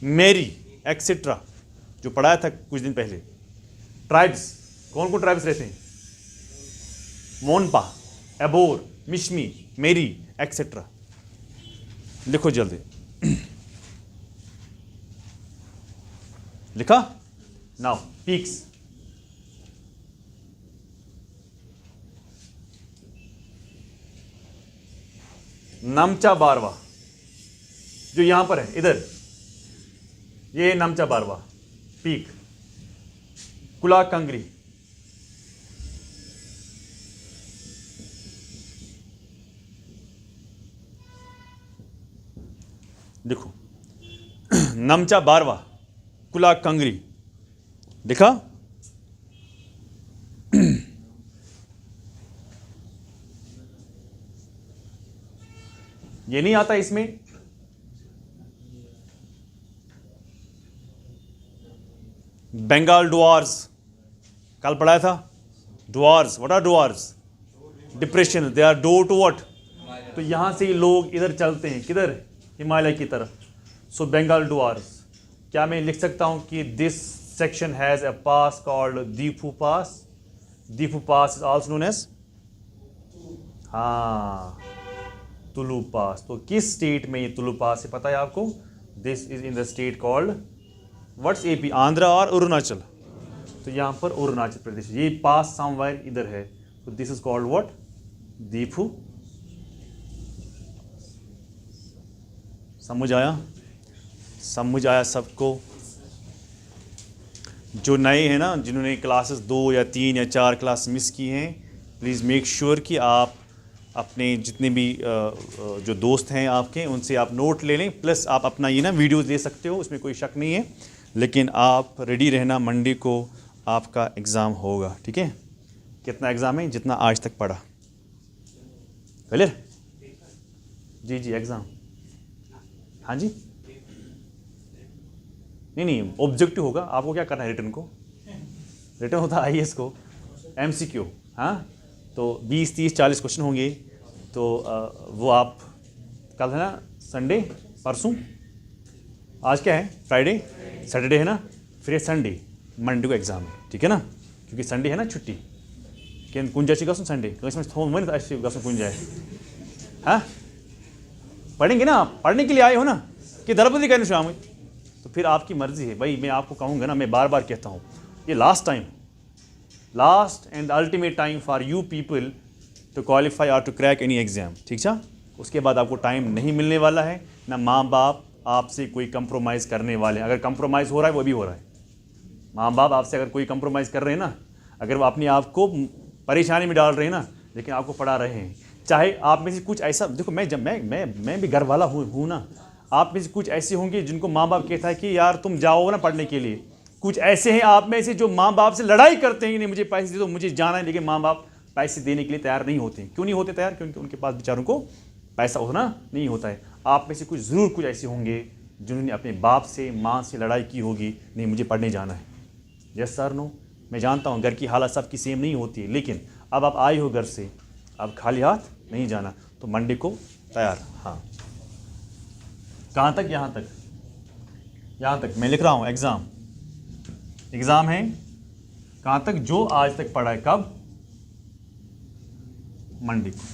मेरी एक्सेट्रा, जो पढ़ाया था कुछ दिन पहले। ट्राइब्स, कौन कौन ट्राइब्स रहते हैं, मोनपा, एबोर, मिशमी, मेरी एक्सेट्रा। लिखो जल्दी, लिखा। नाउ पीक्स, नमचा बारवा जो यहां पर है, इधर ये नमचा बारवा पीक, कुला कंगरी, देखो नमचा बारवा, कुला कंगरी, लिखा। ये नहीं आता इसमें, बंगाल डुआर्स, कल पढ़ाया था। Duars, what are Duars, depression, they are door to what. तो यहां से लोग इधर चलते हैं, किधर, हिमालय की तरफ। सो बंगाल डुआर्स, क्या मैं लिख सकता हूं कि this section has a pass called Diphu pass. Diphu pass is also known as, हाँ, तुलु पास। तो किस स्टेट में ये तुलु पास है पता है आपको, this is in the state called what's, AP, Andhra और अरुणाचल। तो यहां पर अरुणाचल प्रदेश, ये पास समवेयर इधर है। तो this is called what, Diphu. समझ आया, समझ आया सबको। जो नए हैं ना, जिन्होंने क्लासेस 2 या 3 या 4 क्लास मिस की हैं, प्लीज़ मेक श्योर कि आप अपने जितने भी जो दोस्त हैं आपके, उनसे आप नोट ले लें। प्लस आप अपना ये ना वीडियोस दे सकते हो, उसमें कोई शक नहीं है। लेकिन आप रेडी रहना, मंडे को आपका एग्ज़ाम होगा, ठीक है। कितना एग्ज़ाम है, जितना आज तक पढ़ा, क्लियर। जी जी, एग्ज़ाम, हाँ जी, नहीं, ऑब्जेक्टिव होगा। आपको क्या करना है, रिटर्न को, रिटर्न होता है IAS को MCQ, हाँ। तो 20, 30, 40 क्वेश्चन होंगे। तो वो आप, कल है ना संडे, परसों, आज क्या है, फ्राइडे, सैटरडे है ना, फिर संडे, मंडे को एग्जाम है, ठीक है ना। क्योंकि संडे है ना छुट्टी, क्या कुंजाची गसन संडे कसम थोन ऐसे गसन कुंजाए, हाँ। पढ़ेंगे ना आप, पढ़ने के लिए आए हो ना, कि दरपति कहने शाम। तो फिर आपकी मर्जी है भाई। मैं आपको कहूँगा ना, मैं बार बार कहता हूँ, ये last time, last and ultimate time for you people to qualify और टू क्रैक एनी एग्जाम, ठीक है। उसके बाद आपको टाइम नहीं मिलने वाला है ना। माँ बाप आपसे कोई कंप्रोमाइज़ करने वाले हैं। अगर कंप्रोमाइज़ हो रहा है, वो भी हो रहा है। माँ बाप आपसे अगर कोई कंप्रोमाइज़ कर रहे हैं ना, अगर वो अपने आप को परेशानी में डाल रहे हैं ना, लेकिन आपको पढ़ा रहे हैं। चाहे आप में से कुछ ऐसा, देखो मैं भी घर वाला हूँ ना। आप में से कुछ ऐसे होंगे जिनको माँ बाप कहता है कि यार तुम जाओ ना पढ़ने के लिए। कुछ ऐसे हैं आप में से जो माँ बाप से लड़ाई करते हैं, नहीं मुझे पैसे दे दो, मुझे जाना है, लेकिन माँ बाप पैसे देने के लिए तैयार नहीं होते। क्यों नहीं होते तैयार? क्योंकि उनके पास बेचारों को पैसा होना नहीं होता है। आप में से कुछ ज़रूर कुछ ऐसे होंगे जिन्होंने अपने बाप से, माँ से लड़ाई की होगी, नहीं मुझे पढ़ने जाना है। यस सर नो, मैं जानता हूँ घर की हालत सबकी सेम नहीं होती है, लेकिन अब आप आए हो घर से, अब खाली हाथ नहीं जाना, तो मंडे को तैयार। हाँ, कहाँ तक? यहाँ तक, यहाँ तक मैं लिख रहा हूँ। एग्ज़ाम, एग्ज़ाम है कहाँ तक? जो आज तक पढ़ा है। कब? मंडे को।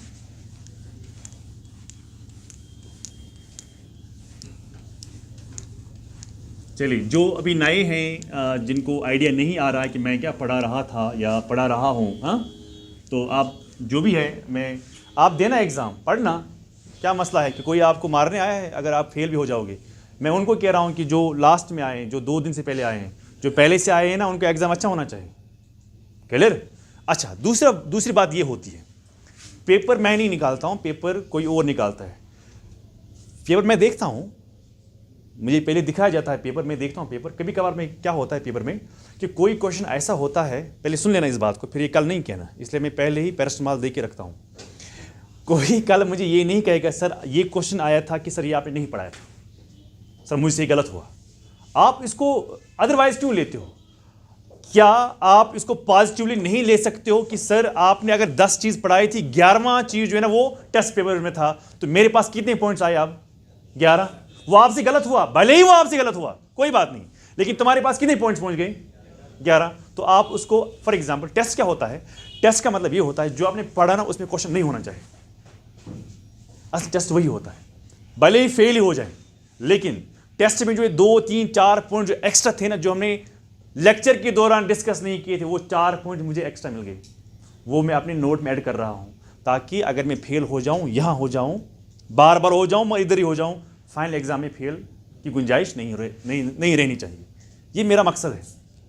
चलिए, जो अभी नए हैं, जिनको आइडिया नहीं आ रहा है कि मैं क्या पढ़ा रहा था या पढ़ा रहा हूँ, हाँ, तो आप जो भी है, आप देना एग्ज़ाम, पढ़ना। क्या मसला है कि कोई आपको मारने आया है अगर आप फेल भी हो जाओगे? मैं उनको कह रहा हूँ कि जो लास्ट में आए हैं, जो 2 दिन से पहले आए हैं, जो पहले से आए हैं ना, उनका एग्ज़ाम अच्छा होना चाहिए। क्लियर? अच्छा, दूसरी बात ये होती है, पेपर मैं नहीं निकालता हूँ, पेपर कोई और निकालता है। पेपर मैं देखता हूँ, मुझे पहले दिखाया जाता है पेपर, मैं देखता हूँ पेपर। कभी कभार में क्या होता है पेपर में कि कोई क्वेश्चन ऐसा होता है, पहले सुन लेना इस बात को, फिर ये कल नहीं कहना, इसलिए मैं पहले ही पैरासिटामोल दे के रखता हूँ। कोई कल मुझे ये नहीं कहेगा सर ये क्वेश्चन आया था कि सर ये आपने नहीं पढ़ाया था, सर मुझसे गलत हुआ। आप इसको अदरवाइज क्यों लेते हो? क्या आप इसको पॉजिटिवली नहीं ले सकते हो कि सर आपने अगर 10 चीज़ पढ़ाई थी, 11वां चीज़ जो है ना वो टेस्ट पेपर में था, तो मेरे पास कितने पॉइंट्स आए? आप 11। वो आपसे गलत हुआ, भले ही वो आपसे गलत हुआ, कोई बात नहीं, लेकिन तुम्हारे पास कितने पॉइंट्स पहुंच गए? 11। तो आप उसको, फॉर एग्जाम्पल, टेस्ट क्या होता है? टेस्ट का मतलब ये होता है जो आपने पढ़ा ना उसमें क्वेश्चन नहीं होना चाहिए। असल टेस्ट वही होता है, भले ही फेल ही हो जाए, लेकिन टेस्ट में जो 2, 3, 4 पॉइंट जो एक्स्ट्रा थे ना, जो हमने लेक्चर के दौरान डिस्कस नहीं किए थे, वो 4 पॉइंट मुझे एक्स्ट्रा मिल गए। वो मैं अपने नोट में ऐड कर रहा हूं, ताकि अगर मैं फेल हो जाऊं, यहां हो जाऊं, बार बार हो जाऊं, मैं इधर ही हो जाऊं, फाइनल एग्जाम में फेल की गुंजाइश नहीं रहनी चाहिए। ये मेरा मकसद है।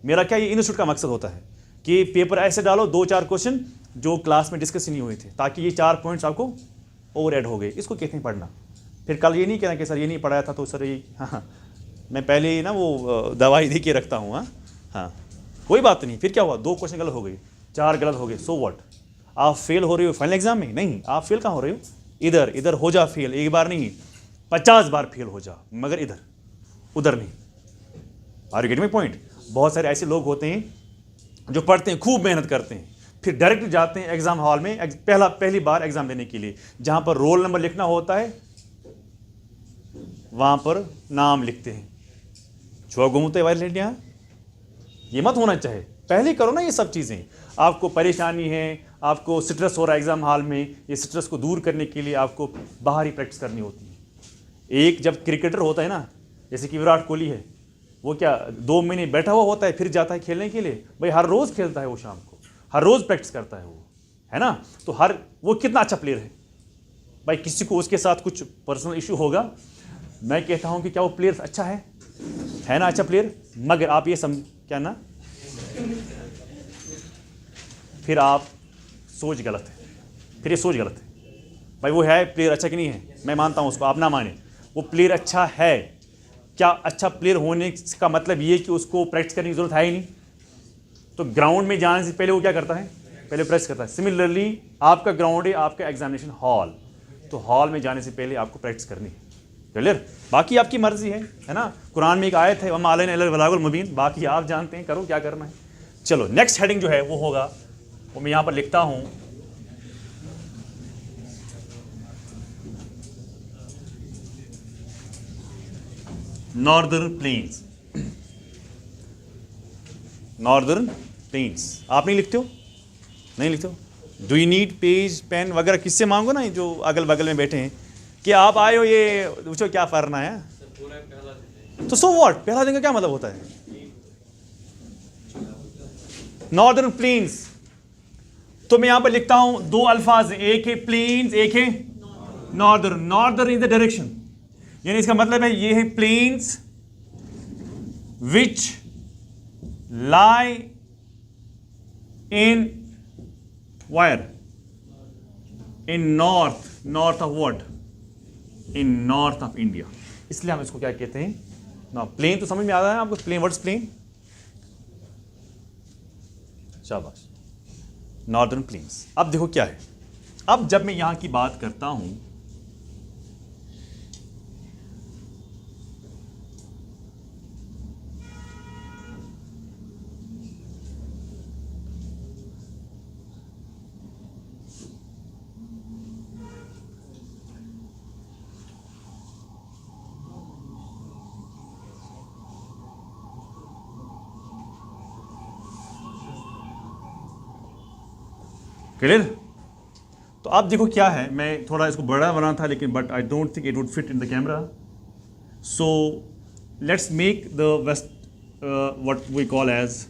मेरा क्या, ये इंस्टीट्यूट का मकसद होता है कि पेपर ऐसे डालो 2-4 क्वेश्चन जो क्लास में डिस्कस नहीं हुए थे, ताकि ये 4 पॉइंट्स आपको ओवर ऐड हो गए। इसको कहते हैं पढ़ना। फिर कल ये नहीं कहना कि सर ये नहीं पढ़ाया था, तो सर ये, हाँ, मैं पहले ही ना वो दवाई दे के रखता हूँ। हाँ, कोई बात नहीं। फिर क्या हुआ? 2 क्वेश्चन गलत हो गए, 4 गलत हो गए, सो व्हाट? आप फेल हो रहे हो फाइनल एग्जाम में? नहीं, आप फेल कहाँ हो रहे हो? इधर हो जा फेल, एक बार नहीं 50 बार फेल हो जा, मगर इधर, उधर नहीं। Are you getting my point? बहुत सारे ऐसे लोग होते हैं जो पढ़ते हैं, खूब मेहनत करते हैं, फिर डायरेक्ट जाते हैं एग्जाम हॉल में पहली बार एग्जाम देने के लिए, जहां पर रोल नंबर लिखना होता है, वहां पर नाम लिखते हैं। छुआ घूमते वाले यहाँ, ये मत होना चाहिए। पहले करो ना ये सब चीज़ें। आपको परेशानी है, आपको स्ट्रेस हो रहा है एग्जाम हॉल में, ये स्ट्रेस को दूर करने के लिए आपको बाहर ही प्रैक्टिस करनी होती है। एक जब क्रिकेटर होता है ना, जैसे कि विराट कोहली है, वो क्या 2 महीने बैठा हुआ होता है, फिर जाता है खेलने के लिए? भाई हर रोज़ खेलता है वो, शाम को हर रोज़ प्रैक्टिस करता है वो, है ना? तो वो कितना अच्छा प्लेयर है भाई। किसी को उसके साथ कुछ पर्सनल इशू होगा, मैं कहता हूं कि क्या वो प्लेयर अच्छा है ना, अच्छा प्लेयर, मगर आप ये क्या ना, फिर आप सोच गलत है, फिर ये सोच गलत है। भाई वो है प्लेयर अच्छा कि नहीं है, मैं मानता हूं उसको, आप ना माने, वो प्लेयर अच्छा है। क्या अच्छा प्लेयर होने का मतलब ये कि उसको प्रैक्टिस करने की जरूरत है ही नहीं? तो ग्राउंड में जाने से पहले वो क्या करता है? पहले प्रैक्टिस करता है। सिमिलरली आपका ग्राउंड है, आपका एग्जामिनेशन हॉल, तो हॉल में जाने से पहले आपको प्रैक्टिस करनी है। क्लियर? बाकी आपकी मर्जी है ना? कुरान में एक आयत है, वमा अलैना इल्लल बलागुल मुबीन, बाकी आप जानते हैं, करो क्या करना है। चलो नेक्स्ट हेडिंग जो है वो होगा, वो मैं यहाँ पर लिखता हूँ, नॉर्दर्न प्लेन्स। नॉर्दर्न प्लेन्स आप नहीं लिखते हो? नहीं लिखते हो? Do you need page pen वगैरह? किससे मांगो ना, जो अगल बगल में बैठे हैं, कि आप आए हो, ये पूछो क्या करना है। तो सो व्हाट, पहला दिन का क्या मतलब होता है? नॉर्दर्न प्लेन्स, तो मैं यहां पर लिखता हूं 2 अल्फाज, एक है प्लेन्स, एक है northern. Northern is the direction, यानी इसका मतलब है ये है plains which lie in wire, in north of what, in north of India. इसलिए हम इसको क्या कहते हैं ना, प्लेन। तो समझ में आ रहा है आपको? Plain, what's plain? शाबाश, नॉर्दर्न प्लेन्स। अब देखो क्या है, अब जब मैं यहां की बात करता हूं, क्लियर? तो आप देखो क्या है, मैं थोड़ा इसको बड़ा बना था लेकिन but I don't think it would fit in the camera. So let's make the west what we call edge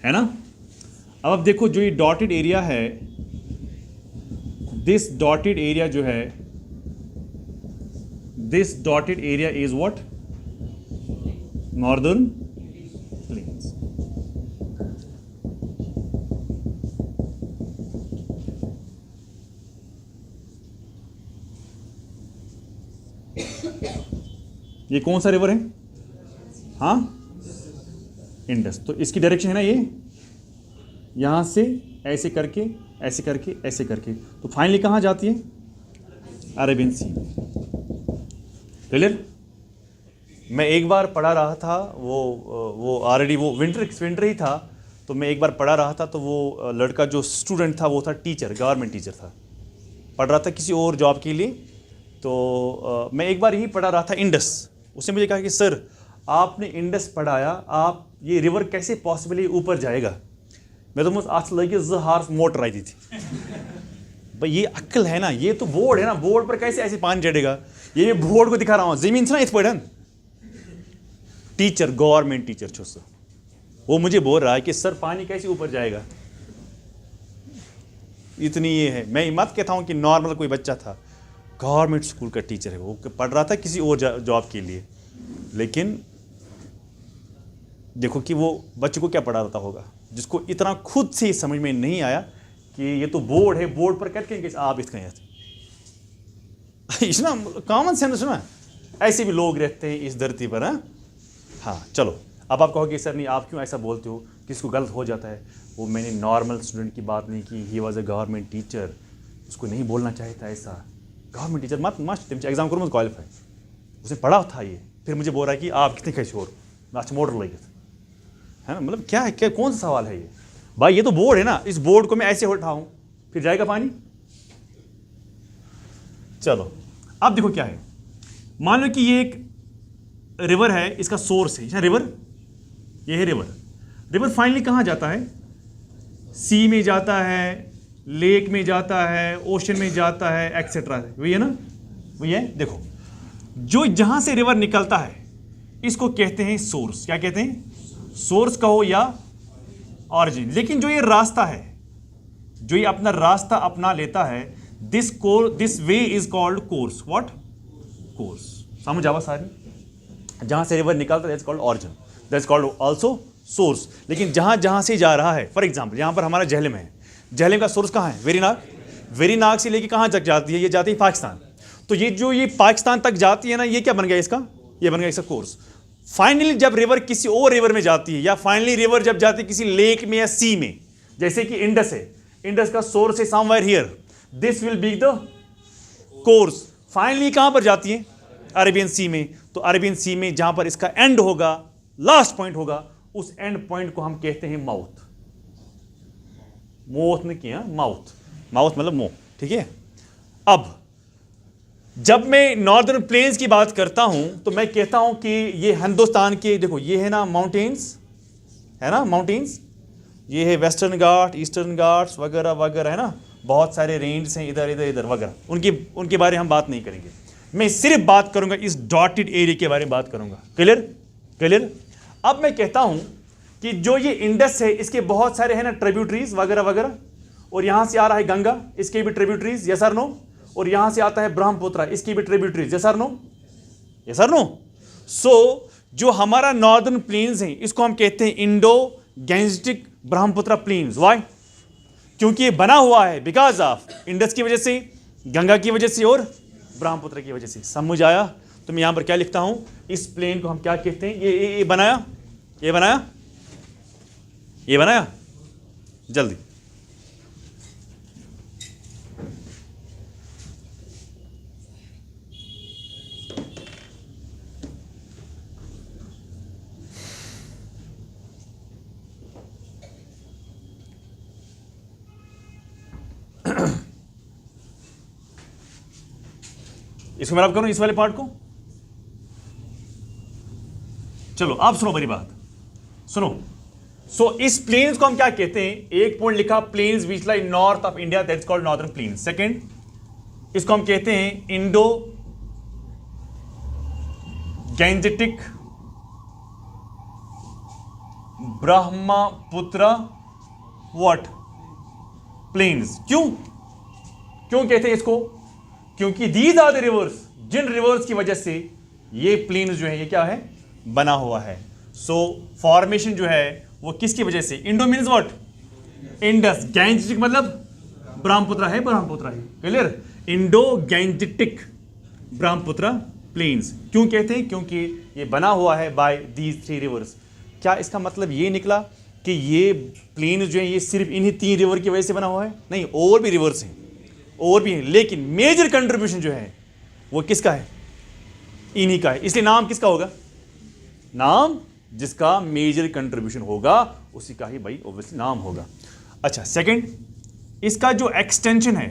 है ना. अब आप देखो जो ये डॉटेड एरिया है, दिस डॉटेड एरिया जो है, this dotted area is what? Northern plains. ये कौन सा रिवर है? हाँ, इंडस. तो इसकी डायरेक्शन है ना ये, यहां से ऐसे करके ऐसे करके ऐसे करके, तो फाइनली कहां जाती है? अरेबियन सी. क्लियर? मैं एक बार पढ़ा रहा था, वो ऑलरेडी वो विंटर ही था, तो मैं एक बार पढ़ा रहा था, तो वो लड़का जो स्टूडेंट था वो था टीचर, गवर्नमेंट टीचर था, पढ़ रहा था किसी और जॉब के लिए. तो मैं एक बार यही पढ़ा रहा था इंडस. उसने मुझे कहा कि सर आपने इंडस पढ़ाया, आप ये रिवर कैसे पॉसिबली ऊपर जाएगा? मैं तो मुझे आज लगे हार्स मोटर आई थी. भाई ये अक्ल है ना, ये तो बोर्ड है ना, बोर्ड पर कैसे ऐसे पानी चढ़ेगा? ये बोर्ड को दिखा रहा हूँ, जमीन से ना इस पढ़न टीचर, गवर्नमेंट टीचर छो सर, वो मुझे बोल रहा है कि सर पानी कैसे ऊपर जाएगा? इतनी ये है. मैं मत कहता हूँ कि नॉर्मल कोई बच्चा था, गवर्नमेंट स्कूल का टीचर है, वो पढ़ रहा था किसी और जॉब के लिए, लेकिन देखो कि वो बच्चे को क्या पढ़ा रहा होगा, जिसको इतना खुद से समझ में नहीं आया कि ये तो बोर्ड है, बोर्ड पर कहते हैं कि आप इसका ना कॉमन सेंस ना. ऐसे भी लोग रहते हैं इस धरती पर. हाँ चलो, अब आप कहोगे सर नहीं आप क्यों ऐसा बोलते हो, किसको गलत हो जाता है. वो मैंने नॉर्मल स्टूडेंट की बात नहीं की, he was a government teacher, उसको नहीं बोलना चाहिए था ऐसा. गवर्नमेंट टीचर मस्ट एग्जाम करूँ मुझे क्वालिफाई, उसने पढ़ा था ये, फिर मुझे बोल रहा है कि आप कितने कैसे हो, अच्छा मोटर लगे है ना. मतलब क्या है, क्या कौन सा सवाल है ये? भाई ये तो बोर्ड है ना, इस बोर्ड को मैं ऐसे उठाऊं फिर जाएगा पानी? चलो अब देखो क्या है, मान लो कि ये एक रिवर है, इसका सोर्स है रिवर, ये है रिवर. रिवर फाइनली कहां जाता है? सी में जाता है, लेक में जाता है, ओशन में जाता है, एक्सेट्रा. वही है ना, वही है. देखो जो जहां से रिवर निकलता है इसको कहते हैं सोर्स. क्या कहते हैं? सोर्स कहो या ऑरिजिन. लेकिन जो ये रास्ता है, जो ये अपना रास्ता अपना लेता है, this way is called course. What? Course. समझ आवा सारी? जहां से रिवर निकलता है that's called origin, that's called also source. लेकिन जहां जहां से जा रहा है, फॉर एग्जांपल यहां पर हमारा झेलम है, झेलम का सोर्स कहां है? वेरीनाग. वेरीनाग से लेके कहां तक जाती है? ये जाती है पाकिस्तान. तो ये जो ये पाकिस्तान तक जाती है ना, ये क्या बन गया इसका? ये बन गया इसका कोर्स. फाइनली जब रिवर किसी और रिवर में जाती है, या फाइनली रिवर जब जाती है किसी लेक में या सी में, जैसे कि इंडस है, इंडस का सोर्स है somewhere here, this will be the course. Finally कहां पर जाती है? अरेबियन सी में. तो अरेबियन सी में जहां पर इसका एंड होगा, लास्ट पॉइंट होगा, उस एंड पॉइंट को हम कहते हैं माउथ. मोथ ने किया, माउथ. माउथ मतलब मुंह. ठीक है. अब जब मैं नॉर्दर्न प्लेन्स की बात करता हूं तो मैं कहता हूं कि ये हिंदुस्तान के, देखो ये है ना माउंटेन्स, है ना माउंटेन्स, ये है वेस्टर्न घाट, ईस्टर्न घाट्स वगैरह वगैरह, है ना. बहुत सारे रेंज हैं इधर इधर इधर वगैरह, उनके बारे में हम बात नहीं करेंगे. मैं सिर्फ बात करूंगा इस डॉटेड एरिया के बारे में बात करूंगा. क्लियर? क्लियर? अब मैं कहता हूं कि जो ये इंडस है इसके बहुत सारे है ना ट्रिब्यूटरीज वगैरह वगैरह, और यहां से आ रहा है गंगा, इसके भी ट्रिब्यूटरीज, यस और नो. और यहां से आता है ब्रह्मपुत्र, इसकी भी ट्रिब्यूटरीज, यस और नो. यस और नो. सो जो हमारा नॉर्दर्न प्लेन्स हैं इसको हम कहते हैं Indo Gangetic Brahmaputra plains. Why? क्योंकि ये बना हुआ है बिकॉज ऑफ इंडस की वजह से, गंगा की वजह से और ब्रह्मपुत्र की वजह से. समझ आया? तो मैं यहां पर क्या लिखता हूं, इस प्लेन को हम क्या कहते हैं? ये बनाया, ये बनाया, ये बनाया. जल्दी इसको मैं आप करूं, इस वाले पार्ट को. चलो आप सुनो मेरी बात, सुनो। सो इस प्लेन्स को हम क्या कहते हैं? एक पॉइंट लिखा, plains which lie north of India, that's called northern plain. Second, इसको हम कहते हैं Indo Gangetic Brahmaputra what plains. क्यों कहते हैं इसको? क्योंकि दीज आर द रिवर्स, जिन रिवर्स की वजह से ये प्लेन्स जो है ये क्या है, बना हुआ है। सो फॉर्मेशन जो है वो किसकी वजह से? Indo means what? Indus. Gangetic मतलब ब्रह्मपुत्र है, clear? Indo Gangetic Brahmaputra plains क्यों कहते हैं? क्योंकि ये बना हुआ है बाय दीज 3 रिवर्स। क्या इसका मतलब ये निकला कि ये प्लेन जो है ये सिर्फ इन्हीं 3 रिवर की वजह से बना हुआ है? नहीं, और भी रिवर्स हैं, और भी हैं, लेकिन मेजर कंट्रीब्यूशन जो है वो किसका है? इन्हीं का है। इसलिए नाम किसका होगा? नाम जिसका मेजर कंट्रीब्यूशन होगा उसी का ही भाई ऑब्वियसली नाम होगा। अच्छा, सेकंड, इसका जो एक्सटेंशन है,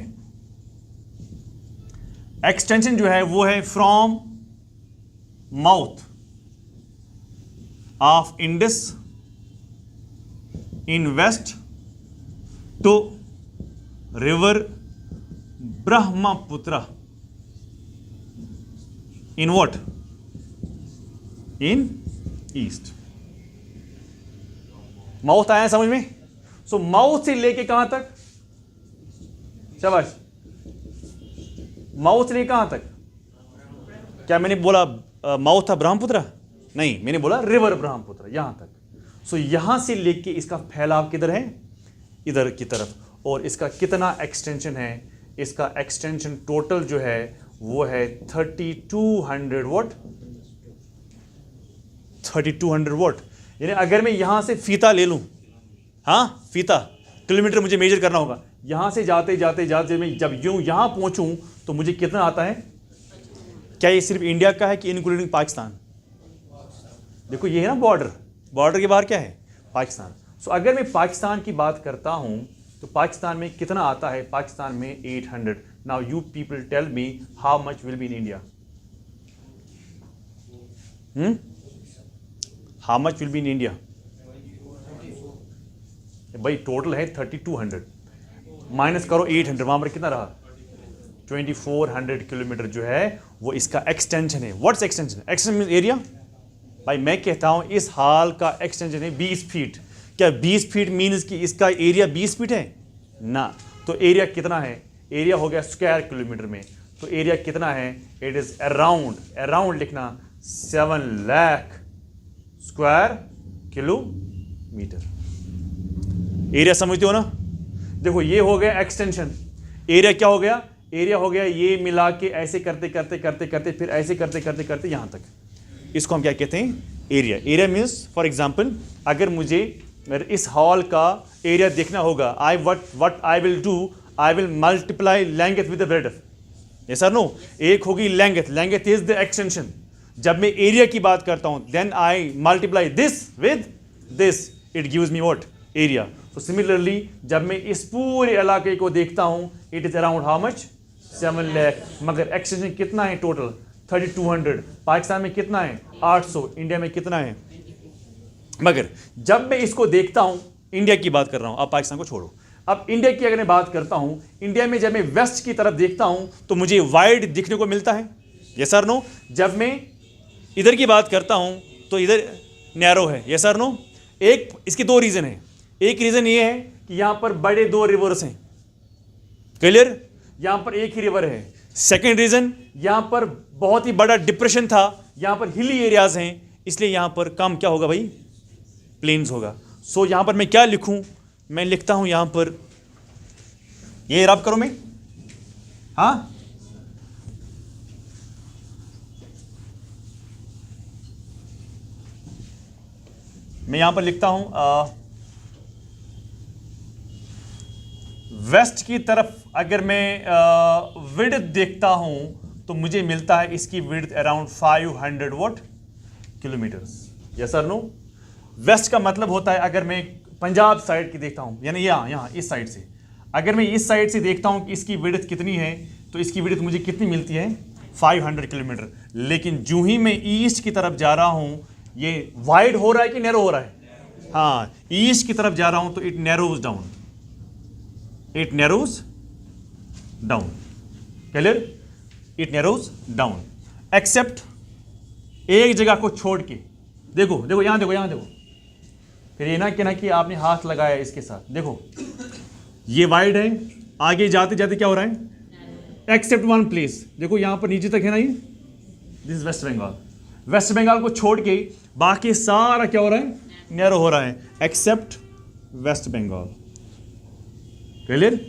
एक्सटेंशन जो है वो है from mouth of Indus in west to river Brahmaputra in what? In east. Mouth आया समझ में? सो माउथ से लेके कहां तक? शाबाश, माउथ से लेके कहां तक? क्या मैंने बोला माउथ था ब्रह्मपुत्र? नहीं, मैंने बोला रिवर ब्रह्मपुत्र, यहां तक। सो यहां से लेके इसका फैलाव किधर है? इधर की तरफ। और इसका कितना एक्सटेंशन है? इसका एक्सटेंशन टोटल जो है वो है 3200 वॉट, 3200 वॉट। यानी अगर मैं यहां से फीता ले लूं, हाँ फीता, किलोमीटर मुझे मेजर करना होगा, यहां से जाते जाते जाते मैं जब यूं यहां पहुंचूं तो मुझे कितना आता है? क्या ये सिर्फ इंडिया का है कि इंक्लूडिंग पाकिस्तान? देखो ये है ना बॉर्डर, बॉर्डर के बाहर क्या है? पाकिस्तान। सो अगर मैं पाकिस्तान की बात करता हूं तो पाकिस्तान में कितना आता है? पाकिस्तान में 800। Now you people tell me how much will be in India? How much will be in India? भाई टोटल है 3200, माइनस करो 800, वहां पर कितना रहा? 2400 किलोमीटर जो है वो इसका एक्सटेंशन है। What's extension? Extension means area. भाई मैं कहता हूं इस हाल का एक्सटेंशन है 20 फीट। क्या 20 फीट मीन्स कि इसका एरिया 20 फीट है? ना। तो एरिया कितना है? एरिया हो गया स्क्वायर किलोमीटर में। तो एरिया कितना है? इट इज अराउंड, अराउंड लिखना 7 लाख स्क्वायर किलोमीटर। एरिया समझते हो ना? देखो ये हो गया एक्सटेंशन। एरिया क्या हो गया? एरिया हो गया ये मिला के ऐसे करते करते करते करते फिर ऐसे करते करते करते यहां तक। इसको हम क्या कहते हैं? Area. Area means for example अगर मुझे इस हॉल का एरिया देखना होगा, what I will do, I will multiply length with the breadth. Yes और नो? एक होगी length, length is the extension. जब मैं एरिया की बात करता हूं then I multiply this with this, it gives me what? Area. तो सिमिलरली जब मैं इस पूरे इलाके को देखता हूं it is around how much? 7 lakh. मगर एक्सटेंशन कितना है टोटल? 3200। पाकिस्तान में कितना है? 800। इंडिया में कितना है? मगर जब मैं इसको देखता हूं, इंडिया की बात कर रहा हूं, अब पाकिस्तान को छोड़ो, अब इंडिया की अगर मैं बात करता हूं, इंडिया में जब मैं वेस्ट की तरफ देखता हूं तो मुझे वाइड दिखने को मिलता है। यस और नो? जब मैं इधर की बात करता हूं तो इधर नैरो है। यस और नो? एक इसके 2 रीजन है। एक रीजन ये है कि यहां पर बड़े 2 रिवर्स हैं, क्लियर? यहां पर एक ही रिवर है। सेकेंड रीजन, यहां पर बहुत ही बड़ा डिप्रेशन था, यहां पर हिली एरियाज हैं, इसलिए यहां पर कम क्या होगा भाई? प्लेन्स होगा। सो यहां पर मैं क्या लिखूं? मैं लिखता हूं यहां पर, ये रब करो मैं, हाँ मैं यहां पर लिखता हूं वेस्ट की तरफ अगर मैं विड्थ देखता हूं तो मुझे मिलता है इसकी width around 500 what kilometres. Yes और नो? वेस्ट का मतलब होता है अगर मैं पंजाब साइड की देखता हूं, यानी यहाँ इस साइड से, अगर मैं इस साइड से देखता हूं कि इसकी विड्थ कितनी है तो इसकी विड्थ मुझे कितनी मिलती है? 500 किलोमीटर। लेकिन जो ही मैं ईस्ट की तरफ जा रहा हूं ये वाइड हो रहा है कि नैरो हो रहा है? हाँ, ईस्ट की तरफ जा रहा हूं तो it narrows down, it narrows down, clear? It narrows down, except एक जगह को छोड़ के। देखो देखो यहां देखो, यहां देखो, फिर ये ना कि आपने हाथ लगाया इसके साथ, देखो ये वाइड है, आगे जाते जाते क्या हो रहा है? एक्सेप्ट वन प्लेस, देखो यहां पर नीचे तक है ना ये, दिस इज वेस्ट बंगाल। वेस्ट बंगाल को छोड़ के बाकी सारा क्या हो रहा है? नैरो हो रहा है, except West Bengal, clear?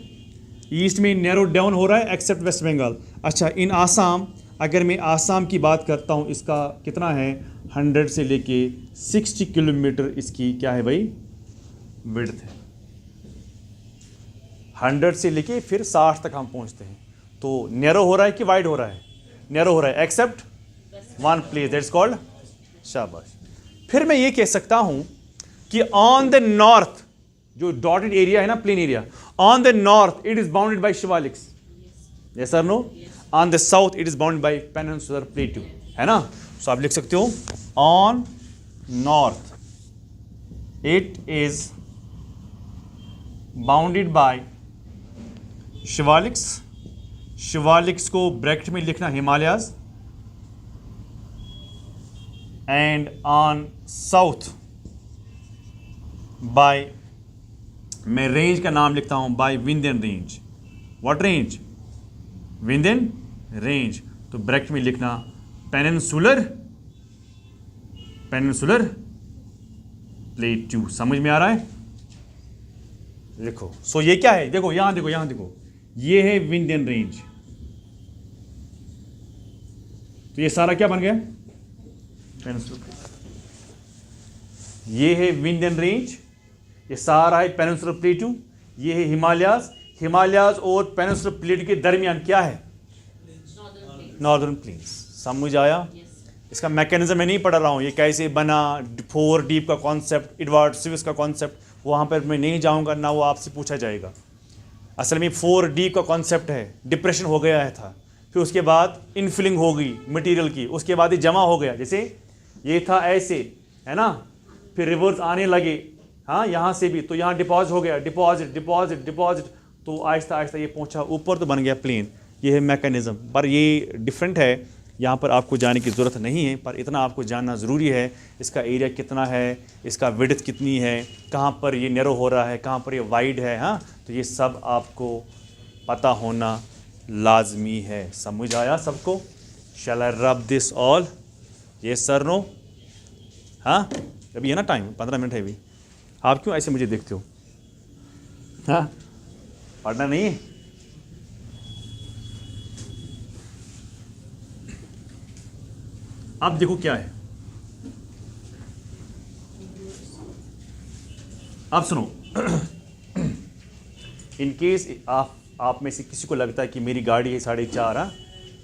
East में नैरो डाउन हो रहा है एक्सेप्ट वेस्ट बंगाल। अच्छा, इन आसाम, अगर मैं आसाम की बात करता हूं, इसका कितना है? 100 से लेके 60 किलोमीटर इसकी क्या है भाई? विड्थ है। 100 से लेके फिर 60 तक हम पहुंचते हैं। तो नैरो हो रहा है कि वाइड हो रहा है? नैरो हो रहा है, except one place, that's called, शाबाश। फिर मैं ये कह सकता हूं कि ऑन द नॉर्थ, जो डॉटेड एरिया है ना, plain area, on the north it is bounded by Shivaliks, yes और no? On the south it is bounded by peninsular plateau, है ना? सो आप लिख सकते हो on north it is bounded by Shivaliks, Shivaliks को ब्रैकेट में लिखना Himalayas, and on south bye, मैं रेंज का नाम लिखता हूं by Vindhyan range. What range? Vindhyan range. तो ब्रैकेट में लिखना पेनिनसुलर, पेनिनसुलर प्लेटू। समझ में आ रहा है? लिखो। सो ये क्या है? देखो यहां देखो, यहां देखो, ये है विंध्यन रेंज। तो ये सारा क्या बन गया? पेनिनसुलर। ये है विंध्यन रेंज, ये सारा है पेनिनसुलर प्लेटू, ये है हिमालयाज। हिमालयाज और पेनिनसुलर प्लेटू के दरमियान क्या है? Northern plains. समझ आया? इसका मैकेनिज्म मैं नहीं पढ़ रहा हूँ, ये कैसे बना, 4 डीप का कॉन्सेप्ट, एडवर्ड स्विस का कॉन्सेप्ट, वहाँ पर मैं नहीं जाऊँगा ना, वो आपसे पूछा जाएगा। असल में 4 डीप का कॉन्सेप्ट है, डिप्रेशन हो गया है था, फिर उसके बाद इनफिलिंग हो गई मटेरियल की, उसके बाद ये जमा हो गया, जैसे ये था ऐसे, है ना, फिर रिवर्स आने लगे, हाँ यहाँ से भी, तो यहाँ डिपॉजिट हो गया, डिपॉजिट डिपॉजिट डिपॉजिट, तो आहिस्ता आहिस्ता ये पहुँचा ऊपर, तो बन गया प्लेन। ये है मैकेनिज़्म, पर ये डिफरेंट है, यहाँ पर आपको जाने की ज़रूरत नहीं है, पर इतना आपको जानना ज़रूरी है, इसका एरिया कितना है, इसका विड्थ कितनी है, कहाँ पर ये नैरो हो रहा है, कहाँ पर ये वाइड है, हाँ, तो ये सब आपको पता होना लाजमी है। समझ आया सबको? Shall I rub this all? Yes sir, no? हाँ, अभी है ना टाइम, 15 मिनट है अभी। आप क्यों ऐसे मुझे देखते हो? हाँ, पढ़ना नहीं है? अब देखो क्या है, अब सुनो। इन केस आप में से किसी को लगता है कि मेरी गाड़ी है 4:30,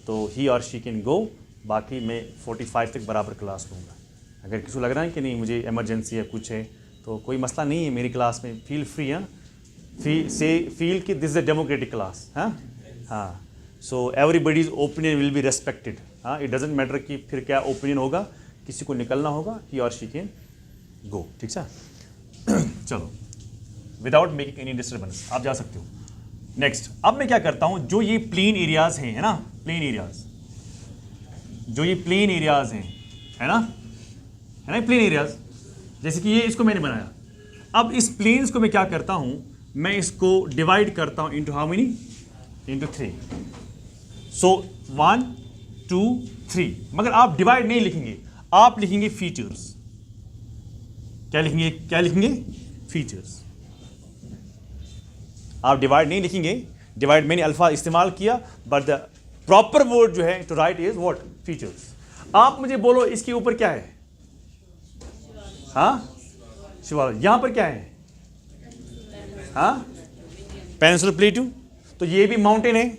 तो ही और शी कैन गो, बाकी मैं 45 तक बराबर क्लास लूँगा। अगर किसी को लग रहा है कि नहीं मुझे इमरजेंसी है, कुछ है, तो कोई मसला नहीं है, मेरी क्लास में फील फ्री है, फील कि this is a democratic class. हाँ, so everybody's opinion will be respected. हाँ, इट डजेंट मैटर कि फिर क्या ओपिनियन होगा, किसी को निकलना होगा, ही और शी कैन गो, ठीक है? चलो, विदाउट मेकिंग एनी डिस्टर्बेंस आप जा सकते हो। नेक्स्ट, अब मैं क्या करता हूँ, जो ये प्लेन एरियाज हैं, है ना, प्लेन एरियाज, जो ये प्लेन एरियाज हैं, है ना, प्लेन एरियाज, जैसे कि ये, इसको मैंने बनाया। अब इस प्लेन्स को मैं क्या करता हूँ, मैं इसको डिवाइड करता हूँ इंटू हाउ मेनी? इंटू 3। सो 1 2 3, मगर आप डिवाइड नहीं लिखेंगे, आप लिखेंगे फीचर्स। क्या लिखेंगे? क्या लिखेंगे? फीचर्स। आप डिवाइड नहीं लिखेंगे, डिवाइड मैंने अल्फा इस्तेमाल किया, बट द प्रॉपर वर्ड जो है to write is what? Features. आप मुझे बोलो इसके ऊपर क्या है? हाँ, शिवालिक। यहां पर क्या है? हाँ, पेनिनसुलर प्लेटू। तो ये भी माउंटेन है,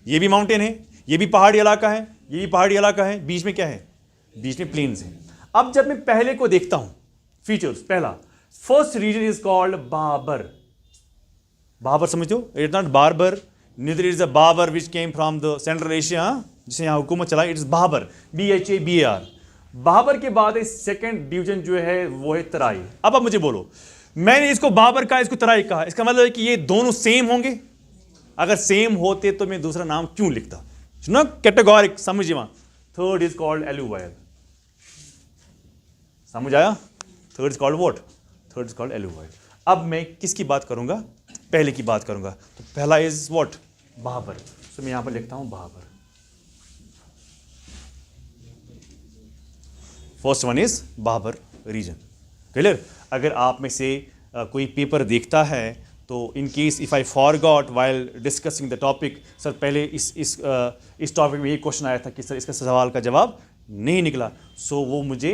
ये भी माउंटेन है, ये भी पहाड़ी इलाका है, ये भी पहाड़ी इलाका है, बीच में क्या है? बीच में प्लेन्स है। अब जब मैं पहले को देखता हूं, फीचर्स, पहला, first region is called Bhabar. Bhabar समझते हो? It is not barber, neither is a Babur which came from the Central Asia, जिसे यहाँ हुकूमत चलाई, it is Bhabar, BHABAR। Bhabar के बाद सेकंड डिवीजन जो है वो है तराई। अब आप मुझे बोलो, मैंने इसको बाबर कहा, इसको तराई कहा, इसका मतलब है कि ये दोनों सेम होंगे? अगर सेम होते तो मैं दूसरा नाम क्यों लिखता? सुनो, कैटेगोरिक, समझिए वहां। Third is called alluvial. समझ आया? Third is called what? Third is called alluvial. अब मैं किसकी बात करूंगा? पहले की बात करूंगा। तो पहला इज व्हाट? बाबर। तो मैं यहां पर लिखता हूं Bhabar. First one is Bhabar region. Clear? अगर आप में से कोई पेपर देखता है तो in case if I forgot while discussing the topic, sir पहले इस टॉपिक में ये क्वेश्चन आया था कि सर इसका सवाल का जवाब नहीं निकला, सो वो मुझे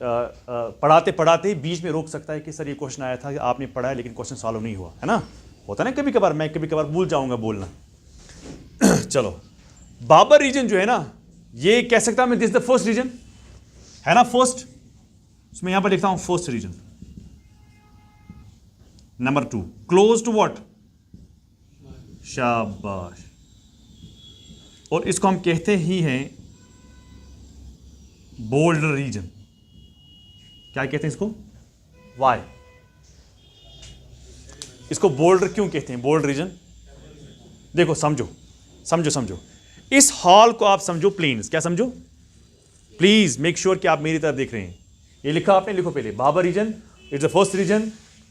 पढ़ाते पढ़ाते बीच में रोक सकता है कि सर ये क्वेश्चन आया था, आपने पढ़ा है लेकिन क्वेश्चन सॉल्व नहीं हुआ, है ना? होता ना कभी कभार, मैं कभी कभार भूल जाऊंगा बोलना। चलो, बाबर रीजन जो है ना, ये कह सकता मैं दिस द फर्स्ट रीजन, है ना? फर्स्ट, मैं यहां पर लिखता हूं first region. Number 2, close to what? शाबाश। और इसको हम कहते ही हैं बोल्डर रीजन। क्या कहते हैं इसको? वाई? इसको बोल्डर क्यों कहते हैं? Bold region. देखो, समझो समझो समझो, इस हॉल को आप समझो प्लेन्स। क्या समझो? प्लीज मेक श्योर कि आप मेरी तरफ देख रहे हैं। ये लिखा आपने, लिखो पहले। Bhabar region, it's the first region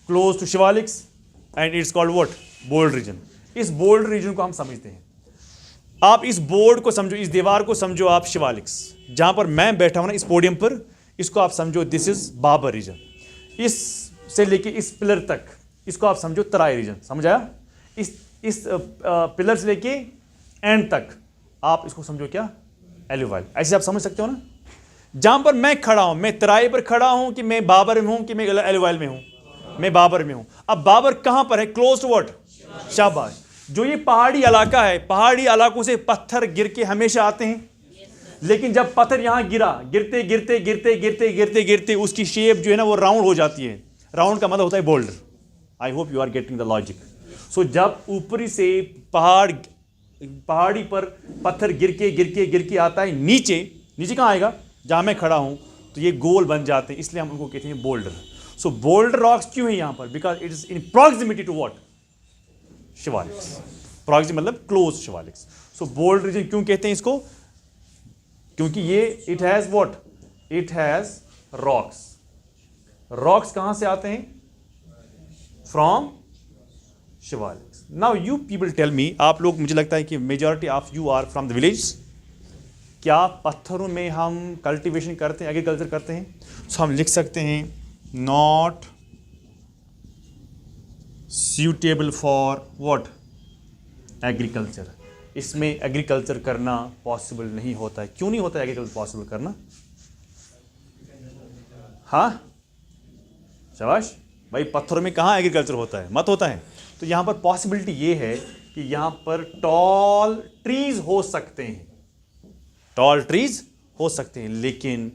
close to Shivaliks and it's called what? Bold region. इस बोल्ड रीजन को हम समझते हैं। आप इस बोर्ड को समझो, इस दीवार को समझो आप शिवालिक्स, जहां पर मैं बैठा हूं ना इस पोडियम पर, इसको आप समझो दिस इज बाबर रीजन। इस से लेके इस पिलर तक इसको आप समझो तराई रीजन। समझ आया? इस पिलर से लेके एंड तक आप इसको समझो क्या? एलुवाइल। ऐसे आप समझ सकते हो ना? जहां पर मैं खड़ा हूं, मैं तराई पर खड़ा हूं कि मैं बाबर में हूं कि मैं एलुवाइल में हूं? मैं बाबर में हूं। अब बाबर कहां पर है? Close to what? शाबाश। जो ये पहाड़ी इलाका है, पहाड़ी इलाकों से पत्थर गिर के हमेशा आते हैं, लेकिन जब पत्थर यहां गिरा, गिरते गिरते गिरते गिरते गिरते गिरते उसकी शेप जो है ना वो राउंड हो जाती है। राउंड का मतलब होता है boulder. I hope you are getting the logic. So जब ऊपरी से पहाड़ी पर पत्थर गिर के आता है नीचे, नीचे कहां आएगा? जहां मैं खड़ा हूं, तो ये गोल बन जाते हैं, इसलिए हम उनको कहते हैं बोल्डर। सो बोल्डर रॉक्स क्यों है यहां पर? Because it is in proximity to what? Shivaliks. Proximity मतलब क्लोज शिवालिक्स। सो बोल्ड रीजन क्यों कहते हैं इसको? क्योंकि ये it has what? It has rocks. Rocks कहां से आते हैं? From Shivaliks. Now you people tell me, आप लोग, मुझे लगता है कि majority of you are from the village. क्या पत्थरों में हम कल्टीवेशन करते हैं, एग्रीकल्चर करते हैं? सो हम लिख सकते हैं not suitable for what? Agriculture. इसमें एग्रीकल्चर करना पॉसिबल नहीं होता है। क्यों नहीं होता एग्रीकल्चर पॉसिबल करना? हाँ शाबाश भाई, पत्थरों में कहाँ एग्रीकल्चर होता है? मत होता है। तो यहां पर पॉसिबिलिटी ये है कि यहां पर टॉल ट्रीज हो सकते हैं, टॉल ट्रीज हो सकते हैं, लेकिन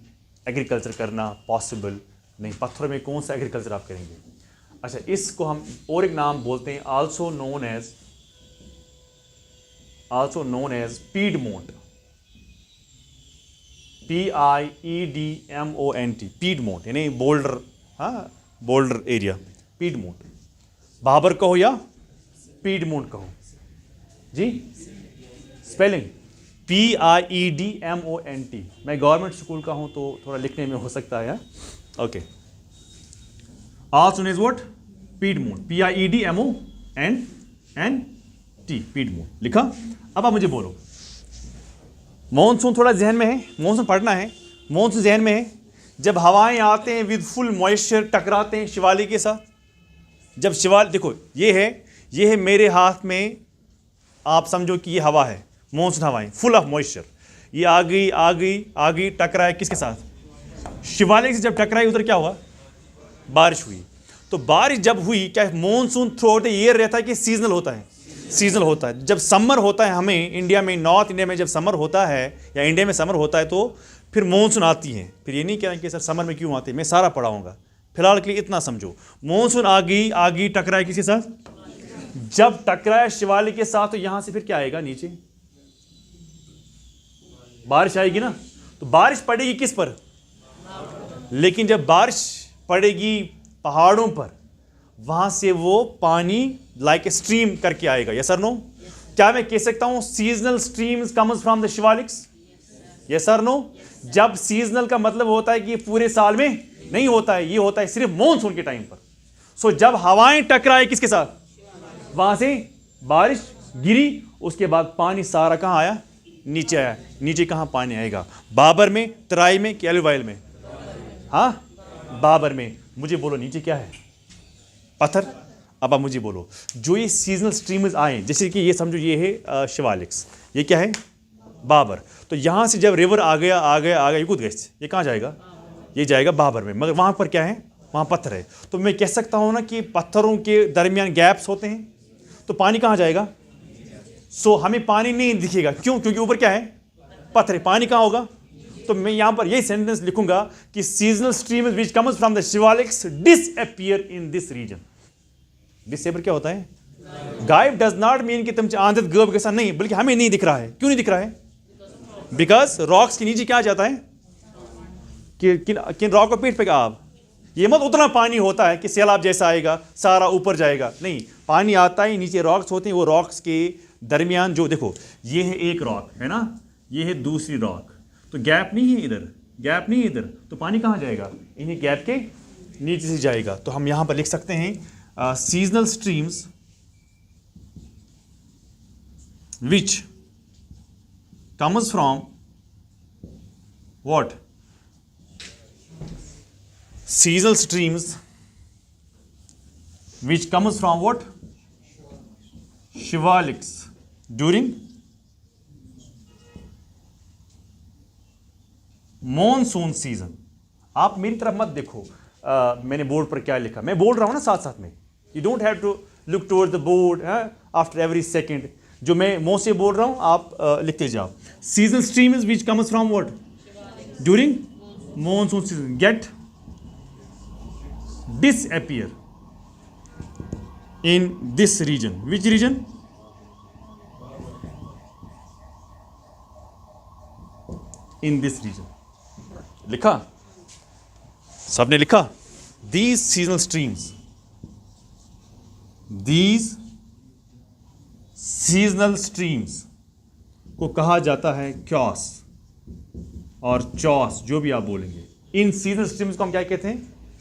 एग्रीकल्चर करना पॉसिबल नहीं। पत्थरों में कौन सा एग्रीकल्चर आप करेंगे? अच्छा, इसको हम और एक नाम बोलते हैं, also known as piedmont. PIEDMONT, piedmont यानी बोल्डर। हाँ, बोल्डर एरिया, पीडमोंट। बाबर कहो या पीडमोंट कहो जी, स्पेलिंग PIEDMONT। मैं गवर्नमेंट स्कूल का हूं तो थोड़ा लिखने में हो सकता है। Okay, also known as what? Piedmont. PIEDMONT, piedmont लिखा। अब आप मुझे बोलो, मॉनसून थोड़ा जहन में है, मॉनसून पढ़ना है, मॉनसून जहन में है। जब हवाएं आते हैं विद फुल मॉइस्चर, टकराते हैं शिवालिक के साथ। जब शिवालिक, देखो ये है मेरे हाथ में, आप समझो कि ये हवा है, मॉनसून हवाएं फुल ऑफ मॉइस्चर। ये आ गई टकराए किसके साथ? शिवालिक से जब टकराई उधर क्या हुआ? बारिश हुई। तो बारिश जब हुई, क्या monsoon through out the year रहता है कि सीजनल होता है? सीजनल होता है। जब समर होता है हमें इंडिया में, नॉर्थ इंडिया में जब समर होता है या इंडिया में समर होता है, तो फिर मॉनसून आती है। फिर ये नहीं कह रहे कि सर समर में क्यों आती है, मैं सारा पढ़ाऊंगा। फिलहाल के लिए इतना समझो, मॉनसून आ गई टकराए किसके साथ? जब टकराया शिवालिक के साथ, तो यहां से फिर क्या आएगा? नीचे बारिश आएगी ना। तो बारिश पड़ेगी किस पर? लेकिन जब बारिश पड़ेगी पहाड़ों पर, वहां से वो पानी लाइक ए स्ट्रीम करके आएगा। यस और नो? क्या मैं कह सकता हूं seasonal streams comes from the Shivaliks? Yes और नो? जब सीजनल का मतलब होता है कि ये पूरे साल में नहीं होता है, ये होता है सिर्फ मॉनसून के टाइम पर। सो जब हवाएं टकराए किसके साथ, वहां से बारिश गिरी, उसके बाद पानी सारा कहां आया, नीचे आया। नीचे कहां पानी आएगा, बाबर में, तराई में कि एलुवाइल में? हाँ, बाबर में। मुझे बोलो नीचे क्या है, पत्थर। अब आप मुझे बोलो जो ये सीजनल स्ट्रीम्स आए, जैसे कि ये समझो ये है शिवालिक्स, ये क्या है, बाबर। तो यहां से जब रिवर आ गया आ गया आ गया, ये कूद गए, ये कहां जाएगा, ये जाएगा बाबर में। मगर वहां पर क्या है, वहां पत्थर है। तो मैं कह सकता हूं ना कि पत्थरों के दरमियान गैप्स होते हैं, तो पानी कहां जाएगा। सो हमें पानी नहीं दिखेगा, क्यों? क्योंकि ऊपर क्या है, पत्थर है। पानी कहां होगा? तो मैं यहां पर यही सेंटेंस लिखूंगा कि seasonal streams which comes from the Shivaliks disappear in this region. Disappear क्या होता है, गायब। डज नॉट मीन कि तुम आंधित गब के साथ नहीं, बल्कि हमें नहीं दिख रहा है। क्यों नहीं दिख रहा है? बिकॉज रॉक्स के नीचे क्या जाता है, कि किन रॉक को पीठ पे आप, ये मत उतना पानी होता है कि सैलाब जैसा आएगा सारा ऊपर जाएगा, नहीं। पानी आता ही नीचे, रॉक्स होते हैं, वो रॉक्स के दरमियान जो देखो, ये है एक रॉक है ना, ये है दूसरी रॉक, तो गैप नहीं है इधर, गैप नहीं है इधर, तो पानी कहाँ जाएगा, इन्हीं गैप के नीचे से जाएगा। तो हम यहाँ पर लिख सकते हैं seasonal streams which comes from what, seasonal streams which comes from what, Shivaliks during monsoon season। आप मेरी तरफ मत देखो, मैंने बोर्ड पर क्या लिखा, मैं बोल रहा हूं ना साथ साथ में। You don't have to look toward the board after every second. जो मैं मुंह से बोल रहा हूं आप लिखते जाओ। Seasonal streams which comes from what, during monsoon season, get disappear in this region। which region, in this region। लिखा, सबने लिखा। these seasonal streams, these seasonal streams को कहा जाता है क्यॉस और चॉस, जो भी आप बोलेंगे। इन सीजनल स्ट्रीम्स को हम क्या कहते हैं,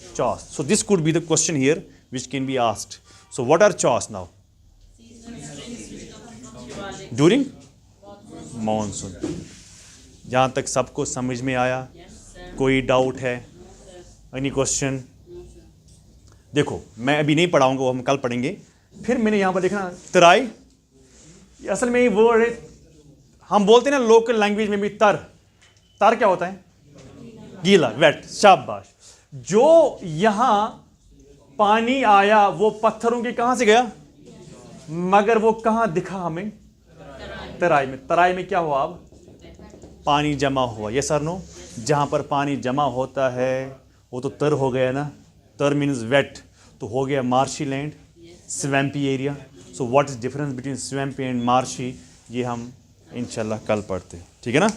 chaws। So this could be the question here which can be asked। So what are chaws now? During monsoon। जहाँ तक सबको समझ में आया, कोई डाउट है, एनी क्वेश्चन? देखो मैं अभी नहीं पढ़ाऊंगा, वो हम कल पढ़ेंगे। फिर मैंने यहाँ पर देखना तराई, असल में ये वर्ड है, हम बोलते हैं ना लोकल लैंग्वेज में भी तर। तर क्या होता है, गीला, वेट, शाबाश। जो यहां पानी आया वो पत्थरों के कहां से गया, मगर वो कहां दिखा हमें, तराई में। तराई में क्या हुआ, अब पानी जमा हुआ। यस और नो? जहां पर पानी जमा होता है वो तो तर हो गया ना, तर मीन्स वेट, तो हो गया marshy land, swampy area. So what is difference between swampy and marshy, ये हम इंशाल्लाह कल पढ़ते हैं, ठीक है ना।